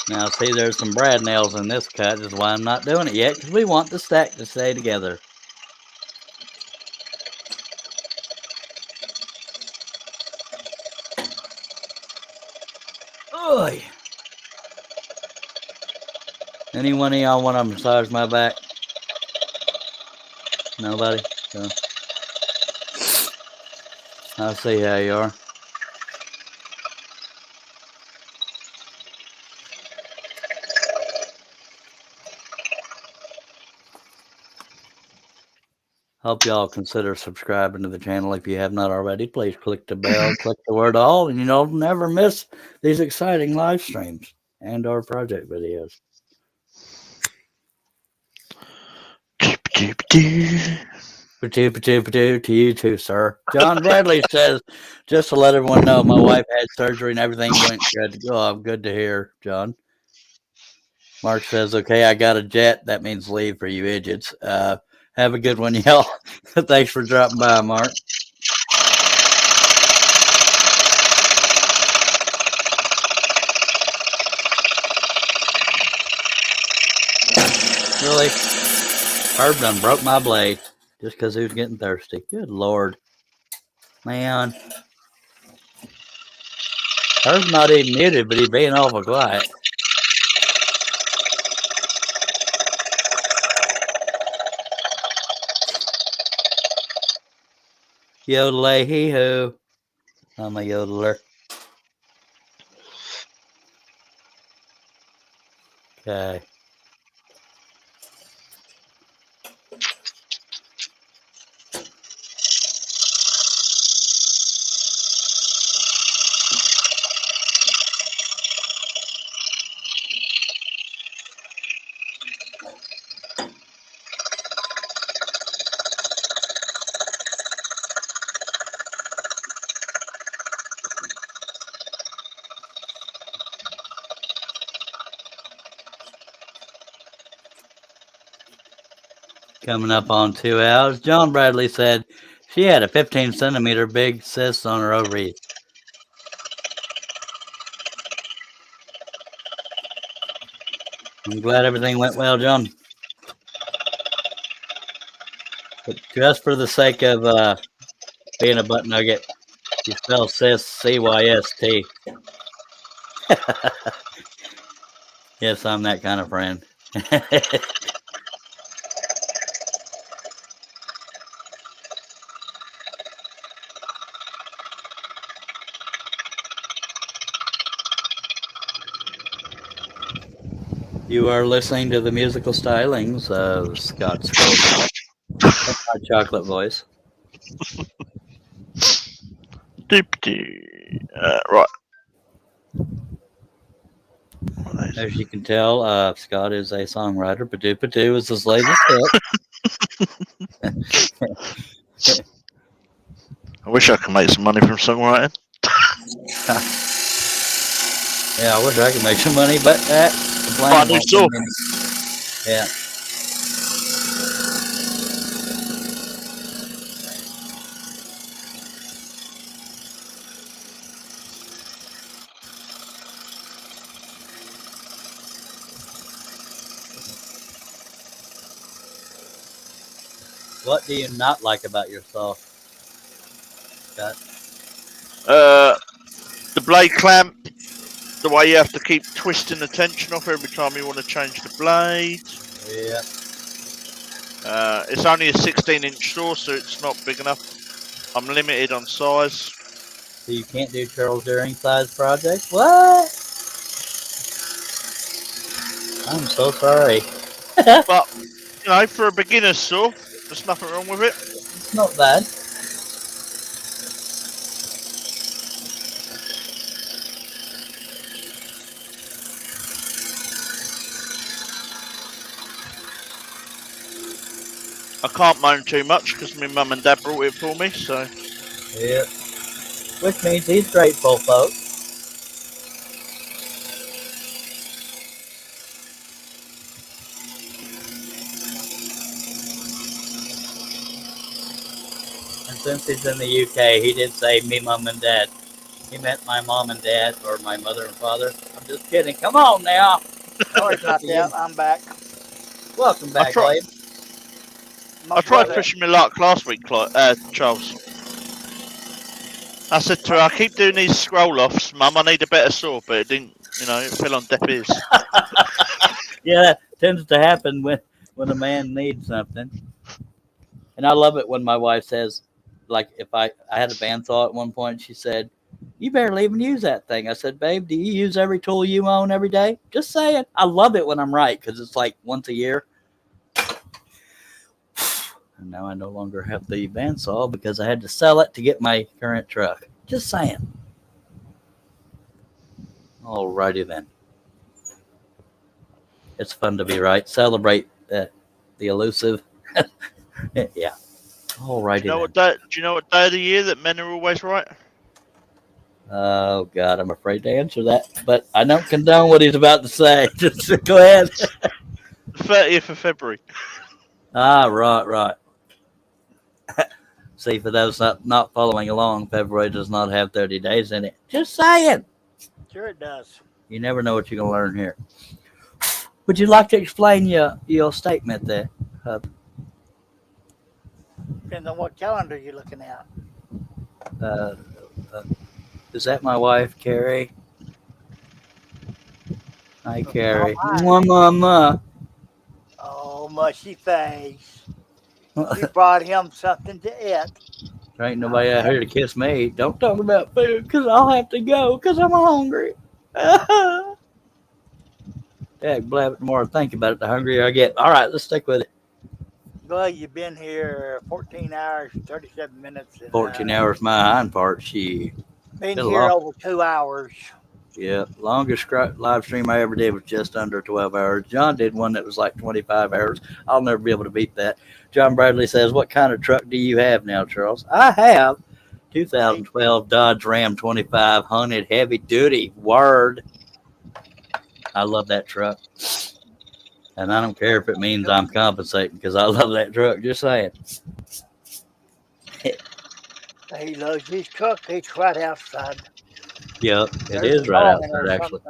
Now, see, there's some brad nails in this cut. That's why I'm not doing it yet, because we want the stack to stay together. Oy. Any one of y'all want to massage my back? Nobody? So, I'll see how you are. Hope y'all consider subscribing to the channel if you have not already. Please click the bell, click the word all, and you'll never miss these exciting live streams and our project videos. To you too, sir. John Bradley says, just to let everyone know, my wife had surgery and everything went good. Oh, good to hear, John. Mark says, okay, I got a jet. That means leave for you idiots. Have a good one, y'all. Thanks for dropping by, Mark. Really? Herb done broke my blade just because he was getting thirsty. Good Lord. Man. Herb's not even muted, but he's being awful quiet. Yodelay hee hoo. I'm a yodeler. Okay. Coming up on 2 hours. John Bradley said she had a 15 centimeter big cyst on her ovary. I'm glad everything went well, John. But just for the sake of being a butt nugget, you spell cyst C-Y-S-T. Yes, I'm that kind of friend. You are listening to the musical stylings of Scott Scoville. That's my chocolate voice. Right. As you can tell, Scott is a songwriter. Padoo is his latest hit. I wish I could make some money from songwriting. Yeah, I wish I could make some money, but that I do so. Yeah. What do you not like about yourself, Scott? The blade clamp, the way you have to keep twisting the tension off every time you want to change the blade. Yeah. It's only a 16-inch saw, so it's not big enough. I'm limited on size. So you can't do Charles Deering size projects? What? I'm so sorry. But, you know, for a beginner's saw, there's nothing wrong with it. It's not bad. I can't moan too much because my mum and dad brought it for me, so. Yeah. Which means he's grateful, folks. And since he's in the UK, he did say me, mum, and dad. He meant my mom and dad or my mother and father. I'm just kidding. Come on now. Sorry about that. I'm back. Welcome I back, tried. William. My I tried brother. pushing my luck last week, Charles. I said to her, I keep doing these scroll offs, Mum. I need a better saw, but it didn't. You know, it fell on deaf ears. Yeah, that tends to happen when a man needs something. And I love it when my wife says, like, if I had a bandsaw at one point, she said, "You barely even use that thing." I said, "Babe, do you use every tool you own every day?" Just saying. I love it when I'm right because it's like once a year. And now I no longer have the bandsaw because I had to sell it to get my current truck. Just saying. Alrighty then. It's fun to be right. Celebrate the elusive. Yeah. Alrighty Do you know then. what day? Do you know what day of the year that men are always right? Oh God, I'm afraid to answer that, but I don't condone what he's about to say. Just go ahead. The 30th of February. Right. See, for those not following along, February does not have 30 days in it. Just saying. Sure it does. You never know what you're gonna learn here. Would you like to explain your statement there? Depends on what calendar you're looking at. Uh, uh, is that my wife, Carrie? Hi, Looks all Carrie. right. Mama. Oh, mushy face. You brought him something to eat. There ain't nobody out here to kiss me. Don't talk about food, because I'll have to go, because I'm hungry. Dad, blab, the more I think about it, the hungrier I get. All right, let's stick with it. Well, you've been here 14 hours, 37 minutes, and 14 hours, my hind part. She been been a here long, over 2 hours. yeah, longest live stream I ever did was just under 12 hours. John did one that was like 25 hours. I'll never be able to beat that. John Bradley says, "What kind of truck do you have now, Charles?" I have 2012 Dodge Ram 2500 heavy duty. Word. I love that truck. And I don't care if it means I'm compensating because I love that truck. Just saying. He loves his truck. It's right outside. Yep, it There's a is right song in outside, there. actually.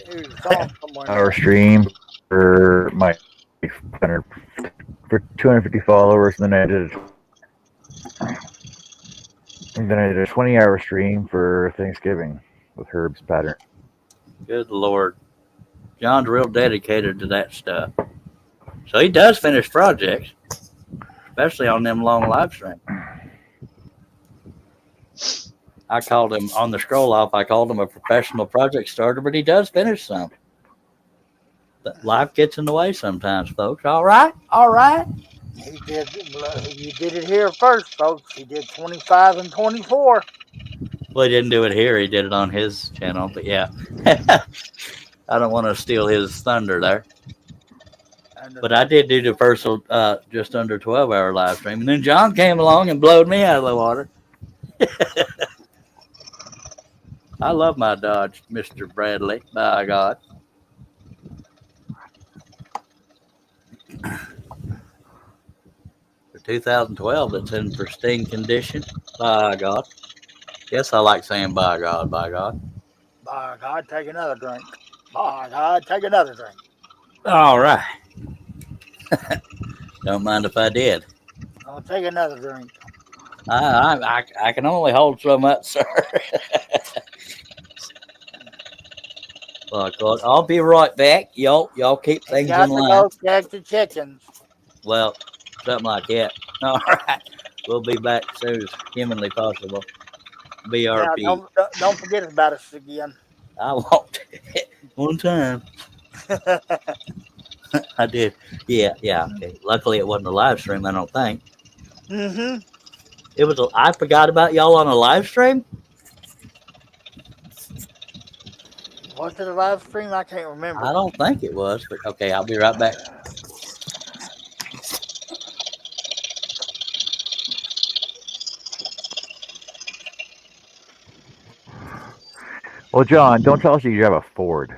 There's a song somewhere in Our there. stream for my for 250 followers, and then I did a 20-hour stream for Thanksgiving with Herb's pattern. Good Lord. John's real dedicated to that stuff. So he does finish projects, especially on them long live streams. I called him on the scroll off. I called him a professional project starter, but he does finish some. But life gets in the way sometimes, folks. All right. He did. You did it here first, folks. He did 25 and 24. Well, he didn't do it here. He did it on his channel. But yeah, I don't want to steal his thunder there. But I did do the first just under 12-hour live stream. And then John came along and blowed me out of the water. I love my Dodge, Mr. Bradley. By God. For 2012, it's in pristine condition. By God. Yes, I like saying by God, by God. By God, take another drink. By God, take another drink. All right. Don't mind if I did. I'll take another drink. I can only hold so much, sir. Well, God, I'll be right back. Y'all keep He things got in to line. go check the chickens. Well, something like that. All right. We'll be back soon as humanly possible. Now, BRP. don't forget about us again. I won't. One time. I did. Yeah. Okay. Luckily, it wasn't a live stream, I don't think. Mm-hmm. It was. I forgot about y'all on a live stream. Was it a live stream? I can't remember. I don't think it was, but okay, I'll be right back. Well, John, don't tell us you have a Ford.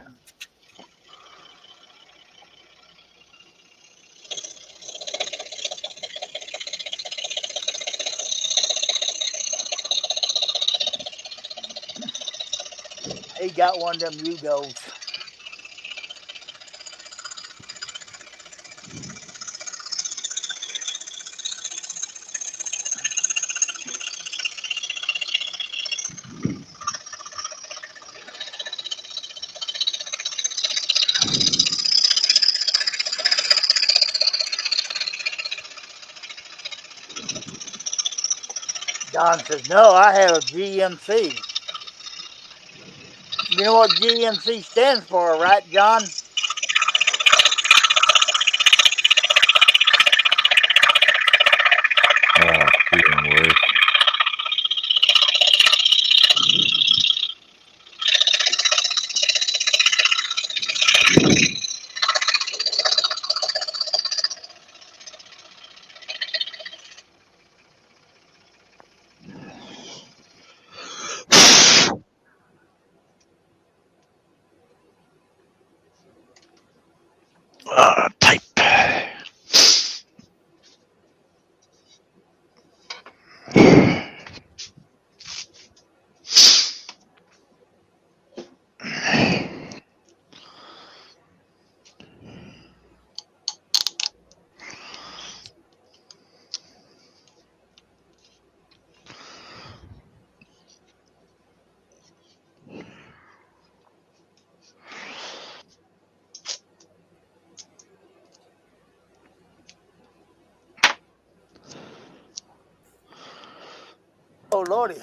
He got one of them Yugos. John says, no, I have a GMC. You know what GMC stands for, right, John? Even worse. Tape. Oh, Lordy.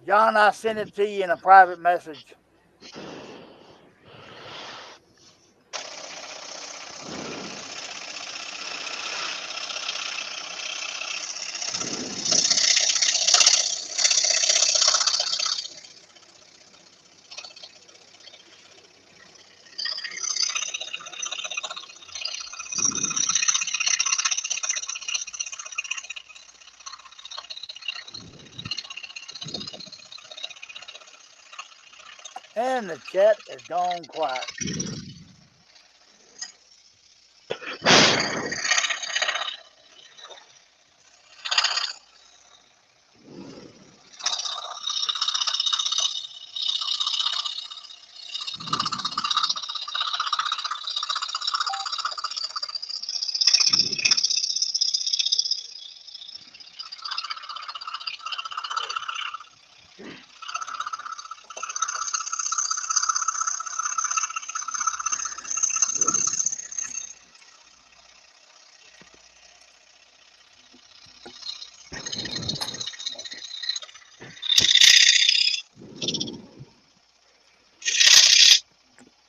John, I sent it to you in a private message. And the chat is gone quiet.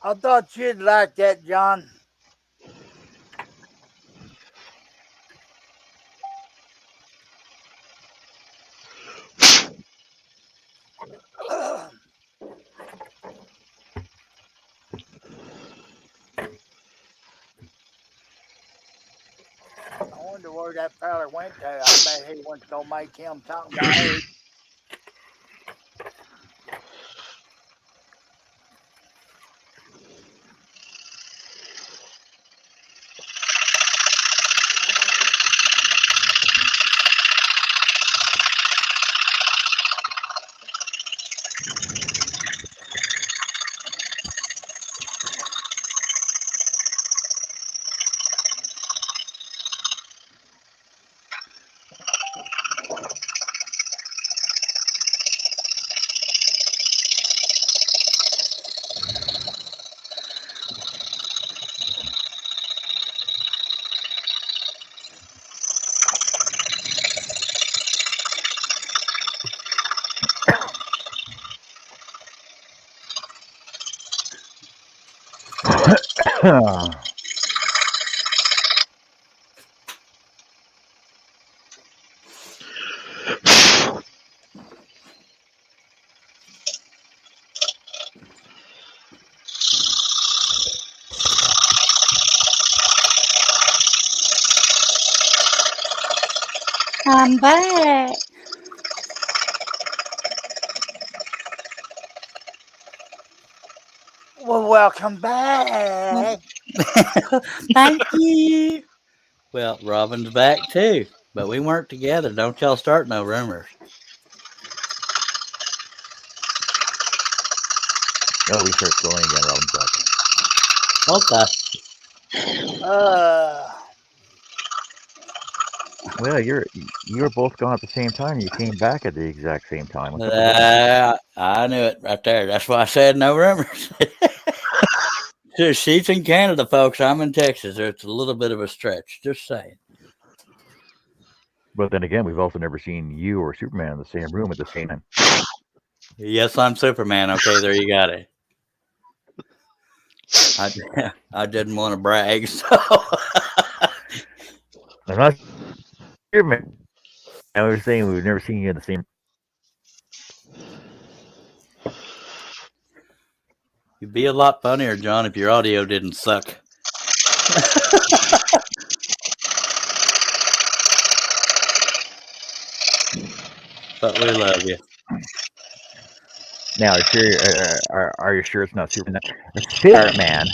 I thought you'd like that, John. I wonder where that fella went to. I bet he went to go make him something to eat. I'm back. Well, welcome back. Thank you. Well, Robin's back too, but we weren't together. Don't y'all start no rumors. Oh, we start scrolling again. Robin's back. Okay. Well, you were both gone at the same time. You came back at the exact same time. What's up with that? I knew it right there. That's why I said no rumors. So she's in Canada, folks. I'm in Texas. It's a little bit of a stretch. Just saying. But then again, we've also never seen you or Superman in the same room at the same time. Yes, I'm Superman. Okay, there you got it. I didn't want to brag, so I'm not Superman. I was saying we've never seen you in the same. you'd be a lot funnier, John, if your audio didn't suck. But we love you. Now, are you sure it's not Superman? Superman.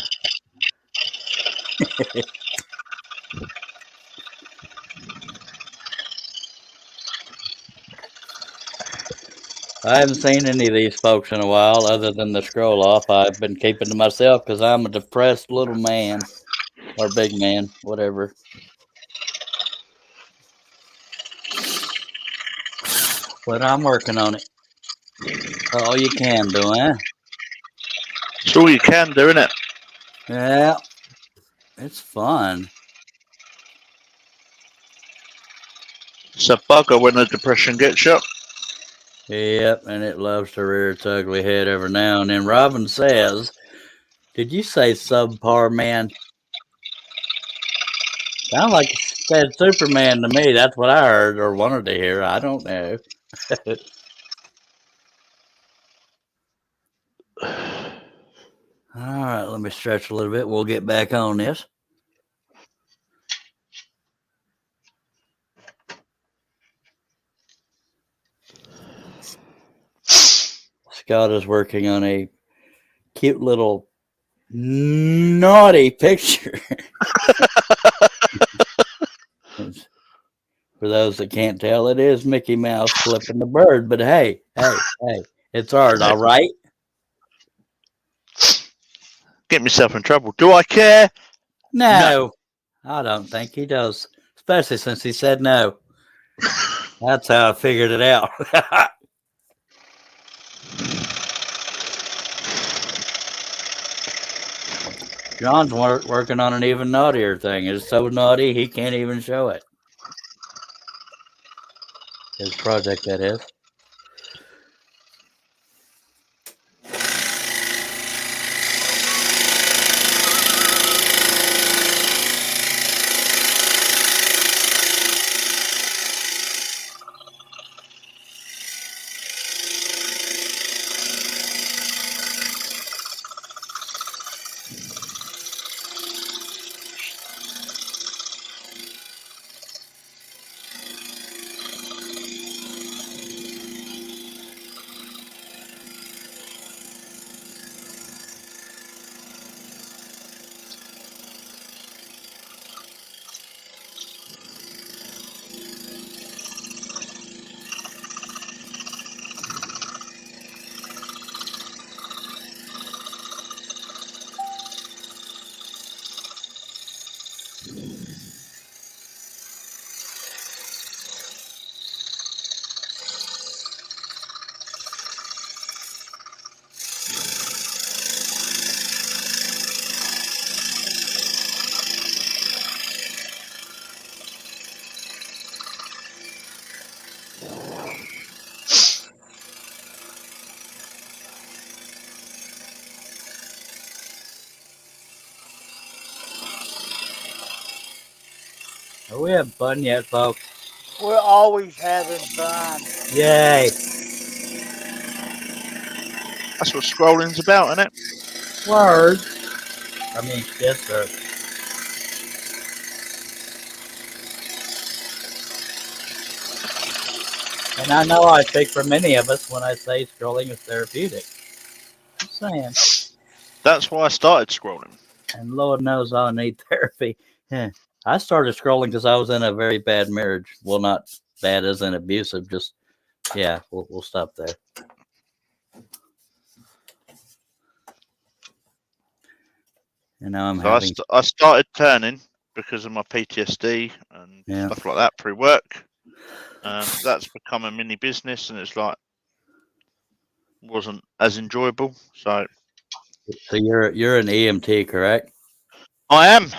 I haven't seen any of these folks in a while, other than the scroll off. I've been keeping to myself because I'm a depressed little man or big man, whatever. But I'm working on it. All you can do, eh? It's all you can do, isn't it? Yeah, it's fun. It's a bugger when the depression gets you. Yep, and it loves to rear its ugly head every now and then. Robin says, "Did you say subpar man?" Sound like you said Superman to me. That's what I heard or wanted to hear. I don't know. All right, let me stretch a little bit. We'll get back on this. Scott is working on a cute little naughty picture. For those that can't tell, it is Mickey Mouse flipping the bird. But hey, it's art, all right? Get myself in trouble. Do I care? No, I don't think he does, especially since he said no. That's how I figured it out. John's working on an even naughtier thing. It's so naughty he can't even show it. His project, that is. Are we having fun yet, folks? We're always having fun. Yay! That's what scrolling's about, isn't it? Word. I mean, yes, sir. And I know I speak for many of us when I say scrolling is therapeutic. Just saying. That's why I started scrolling. And Lord knows I need therapy. I started scrolling because I was in a very bad marriage. Well, not bad as in abusive, just, yeah, we'll stop there. And now I'm So having, I started turning because of my PTSD and yeah. stuff like that through work. That's become a mini business, and it's like wasn't as enjoyable. So You're an EMT, correct? I am.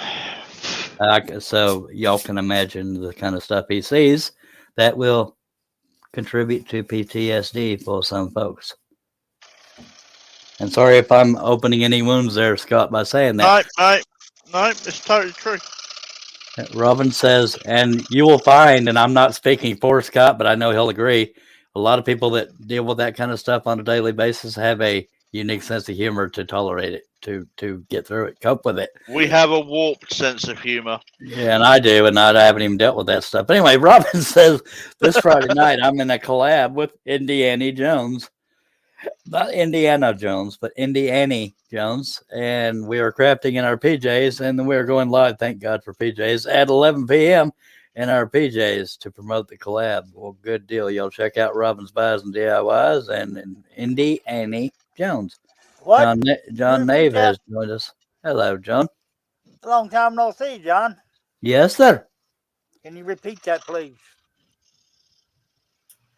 So y'all can imagine the kind of stuff he sees that will contribute to PTSD for some folks. And sorry if I'm opening any wounds there, Scott, by saying that. No, it's totally true. Robin says, and you will find, and I'm not speaking for Scott, but I know he'll agree, a lot of people that deal with that kind of stuff on a daily basis have a unique sense of humor to tolerate it, to get through it, cope with it. We have a warped sense of humor. Yeah, and I do, and I haven't even dealt with that stuff. But anyway, Robin says this Friday night I'm in a collab with Indiana Jones. Not Indiana Jones, but Indiana Jones. And we are crafting in our PJs, and then we are going live, thank God for PJs, at 11 p.m. in our PJs to promote the collab. Well, good deal. Y'all check out Robin's Buys and DIYs and Indiana Jones. What? John Repeat Nave that? has joined us. Hello, John. Long time no see, John. Yes, sir. Can you repeat that, please?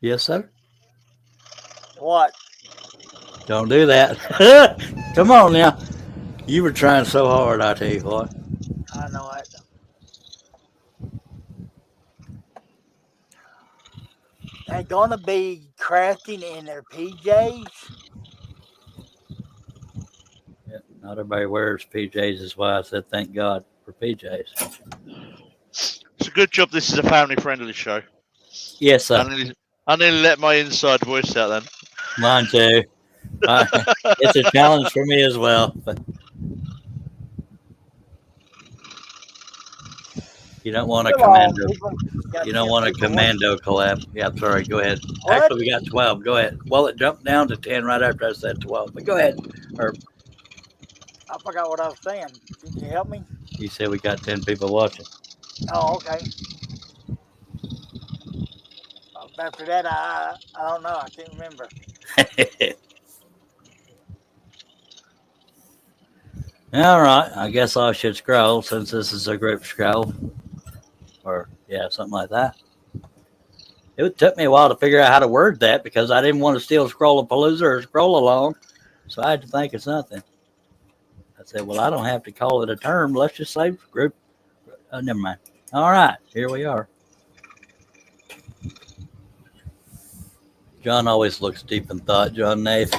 Yes, sir. What? Don't do that. Come on now. You were trying so hard, I tell you what. I know it. They're gonna be crafting in their PJs. Yeah, not everybody wears PJs, is why I said thank God for PJs. It's a good job this is a family friendly show. Yes, sir. I nearly let my inside voice out then. Mine too. It's a challenge for me as well. But you don't want a Come on, commando. people. Got You don't 10 want a people. commando collab. Yeah, I'm sorry. Go ahead. What? Actually, we got 12. Go ahead. Well, it jumped down to 10 right after I said 12. But go ahead. Or I forgot what I was saying. Can you help me? you said we got 10 people watching. Oh, okay. After that, I don't know. I can't remember. All right. I guess I should scroll since this is a group scroll. Or, yeah, something like that. It took me a while to figure out how to word that because I didn't want to steal Scrollapalooza or scroll along. So I had to think of something. I said, well, I don't have to call it a term. Let's just say group. Never mind. All right. Here we are. John always looks deep in thought, John Nave.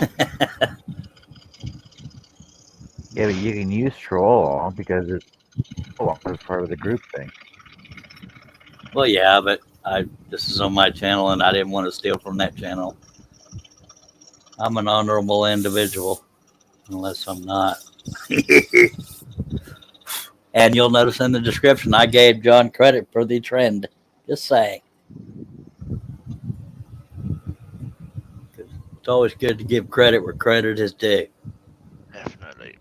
Yeah, but you can use troll along because it's part of the group thing. Well, yeah, but this is on my channel and I didn't want to steal from that channel. I'm an honorable individual, unless I'm not. And you'll notice in the description, I gave John credit for the trend. Just saying. It's always good to give credit where credit is due. Definitely.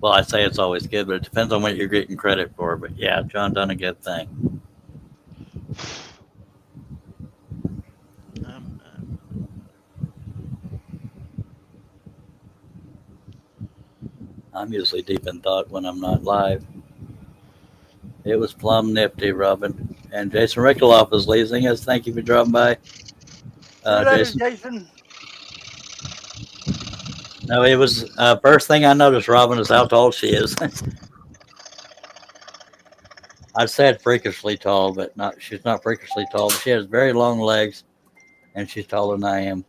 Well, I say it's always good, but it depends on what you're getting credit for. But yeah, John done a good thing. I'm usually deep in thought when I'm not live. It was plumb nifty, Robin. And Jason Rickleoff is leaving us. Thank you for dropping by. Jason. No, it was first thing I noticed, Robin, is how tall she is. I said freakishly tall, but she's not freakishly tall. But she has very long legs, and she's taller than I am.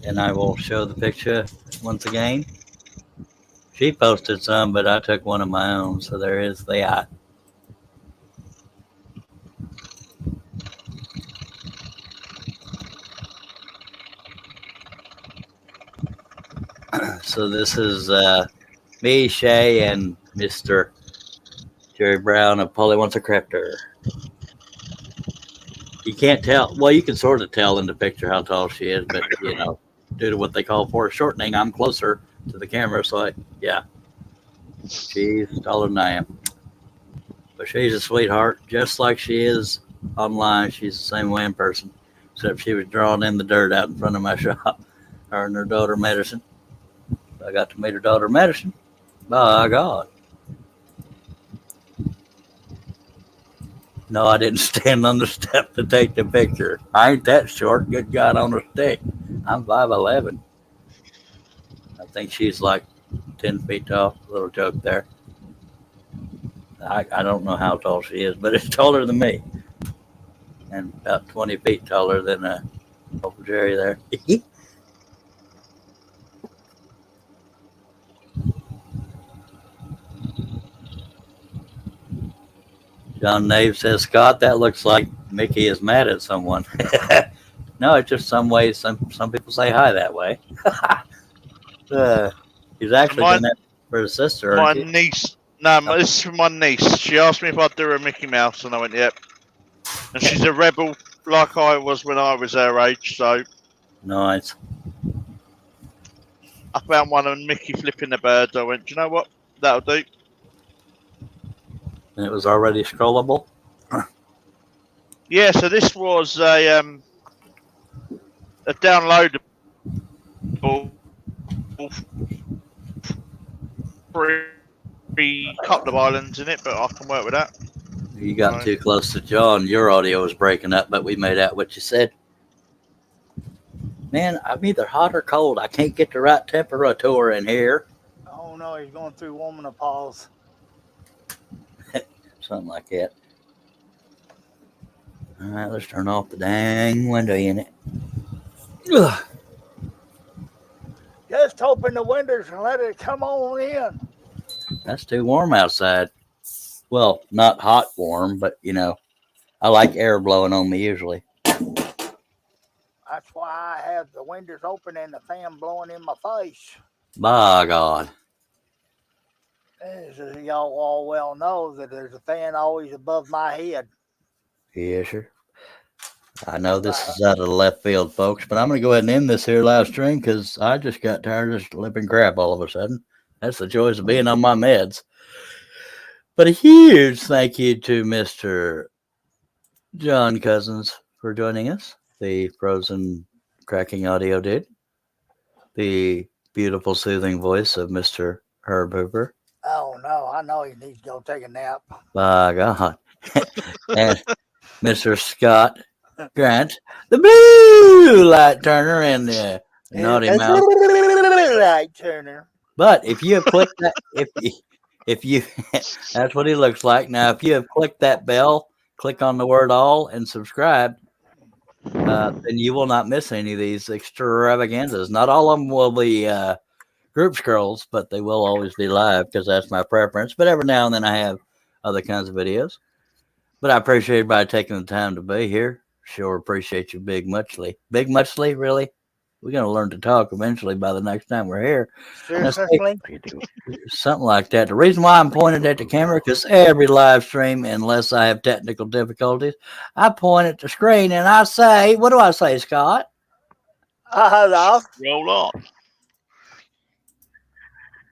And I will show the picture once again. She posted some, but I took one of my own, so there is that. So this is me, Shay, and Mr. Jerry Brown of Polly Wants a Crafter. You can't tell. Well, you can sort of tell in the picture how tall she is, but due to what they call foreshortening, I'm closer to the camera, so she's taller than I am. But she's a sweetheart, just like she is online. She's the same way in person, except she was drawn in the dirt out in front of my shop. Her and her daughter Madison. I got to meet her daughter Madison. By God. No, I didn't stand on the step to take the picture. I ain't that short. Good God on a stick. I'm 5'11". I think she's like 10 feet tall. Little joke there. I don't know how tall she is, but it's taller than me. And about 20 feet taller than Uncle Jerry there. John Nave says, Scott, that looks like Mickey is mad at someone. No, it's just some ways some people say hi that way. He's actually done that for his sister. My niece. No, this is for my niece. She asked me if I'd do her Mickey Mouse, and I went, yep. And she's a rebel like I was when I was her age, so. Nice. I found one of Mickey flipping the birds. I went, do you know what? That'll do. And it was already scrollable? Yeah, so this was a downloadable free couple of islands in it, but I can work with that. You got too close to John. Your audio was breaking up, but we made out what you said. Man, I'm either hot or cold. I can't get the right temperature in here. Oh no, he's going through womenopause. Something like that. All right, let's turn off the dang window unit. Ugh. Just open the windows and let it come on in. That's too warm outside. Well, not hot warm, but I like air blowing on me usually. That's why I have the windows open and the fan blowing in my face. By God. As y'all all well know, that there's a fan always above my head. Yeah, sure. I know this is out of the left field, folks, but I'm going to go ahead and end this here live stream because I just got tired of lipping crap all of a sudden. That's the joys of being on my meds. But a huge thank you to Mr. John Cosens for joining us, the frozen cracking audio dude, the beautiful soothing voice of Mr. Herb Hooper. Oh no, I know he needs to go take a nap. By God. And Mr. Scott Grant, the blue light turner and the naughty mouth light turner. But if you have clicked that, if you that's what he looks like. Now, if you have clicked that bell, click on the word all and subscribe, then you will not miss any of these extravaganzas. Not all of them will be group scrolls, but they will always be live because that's my preference. But every now and then I have other kinds of videos. But I appreciate everybody taking the time to be here. Sure appreciate you, Big Muchly. Big Muchly, really? We're going to learn to talk eventually by the next time we're here. Something like that. The reason why I'm pointed at the camera, because every live stream, unless I have technical difficulties, I point at the screen and I say, what do I say, Scott? Hello. Roll on.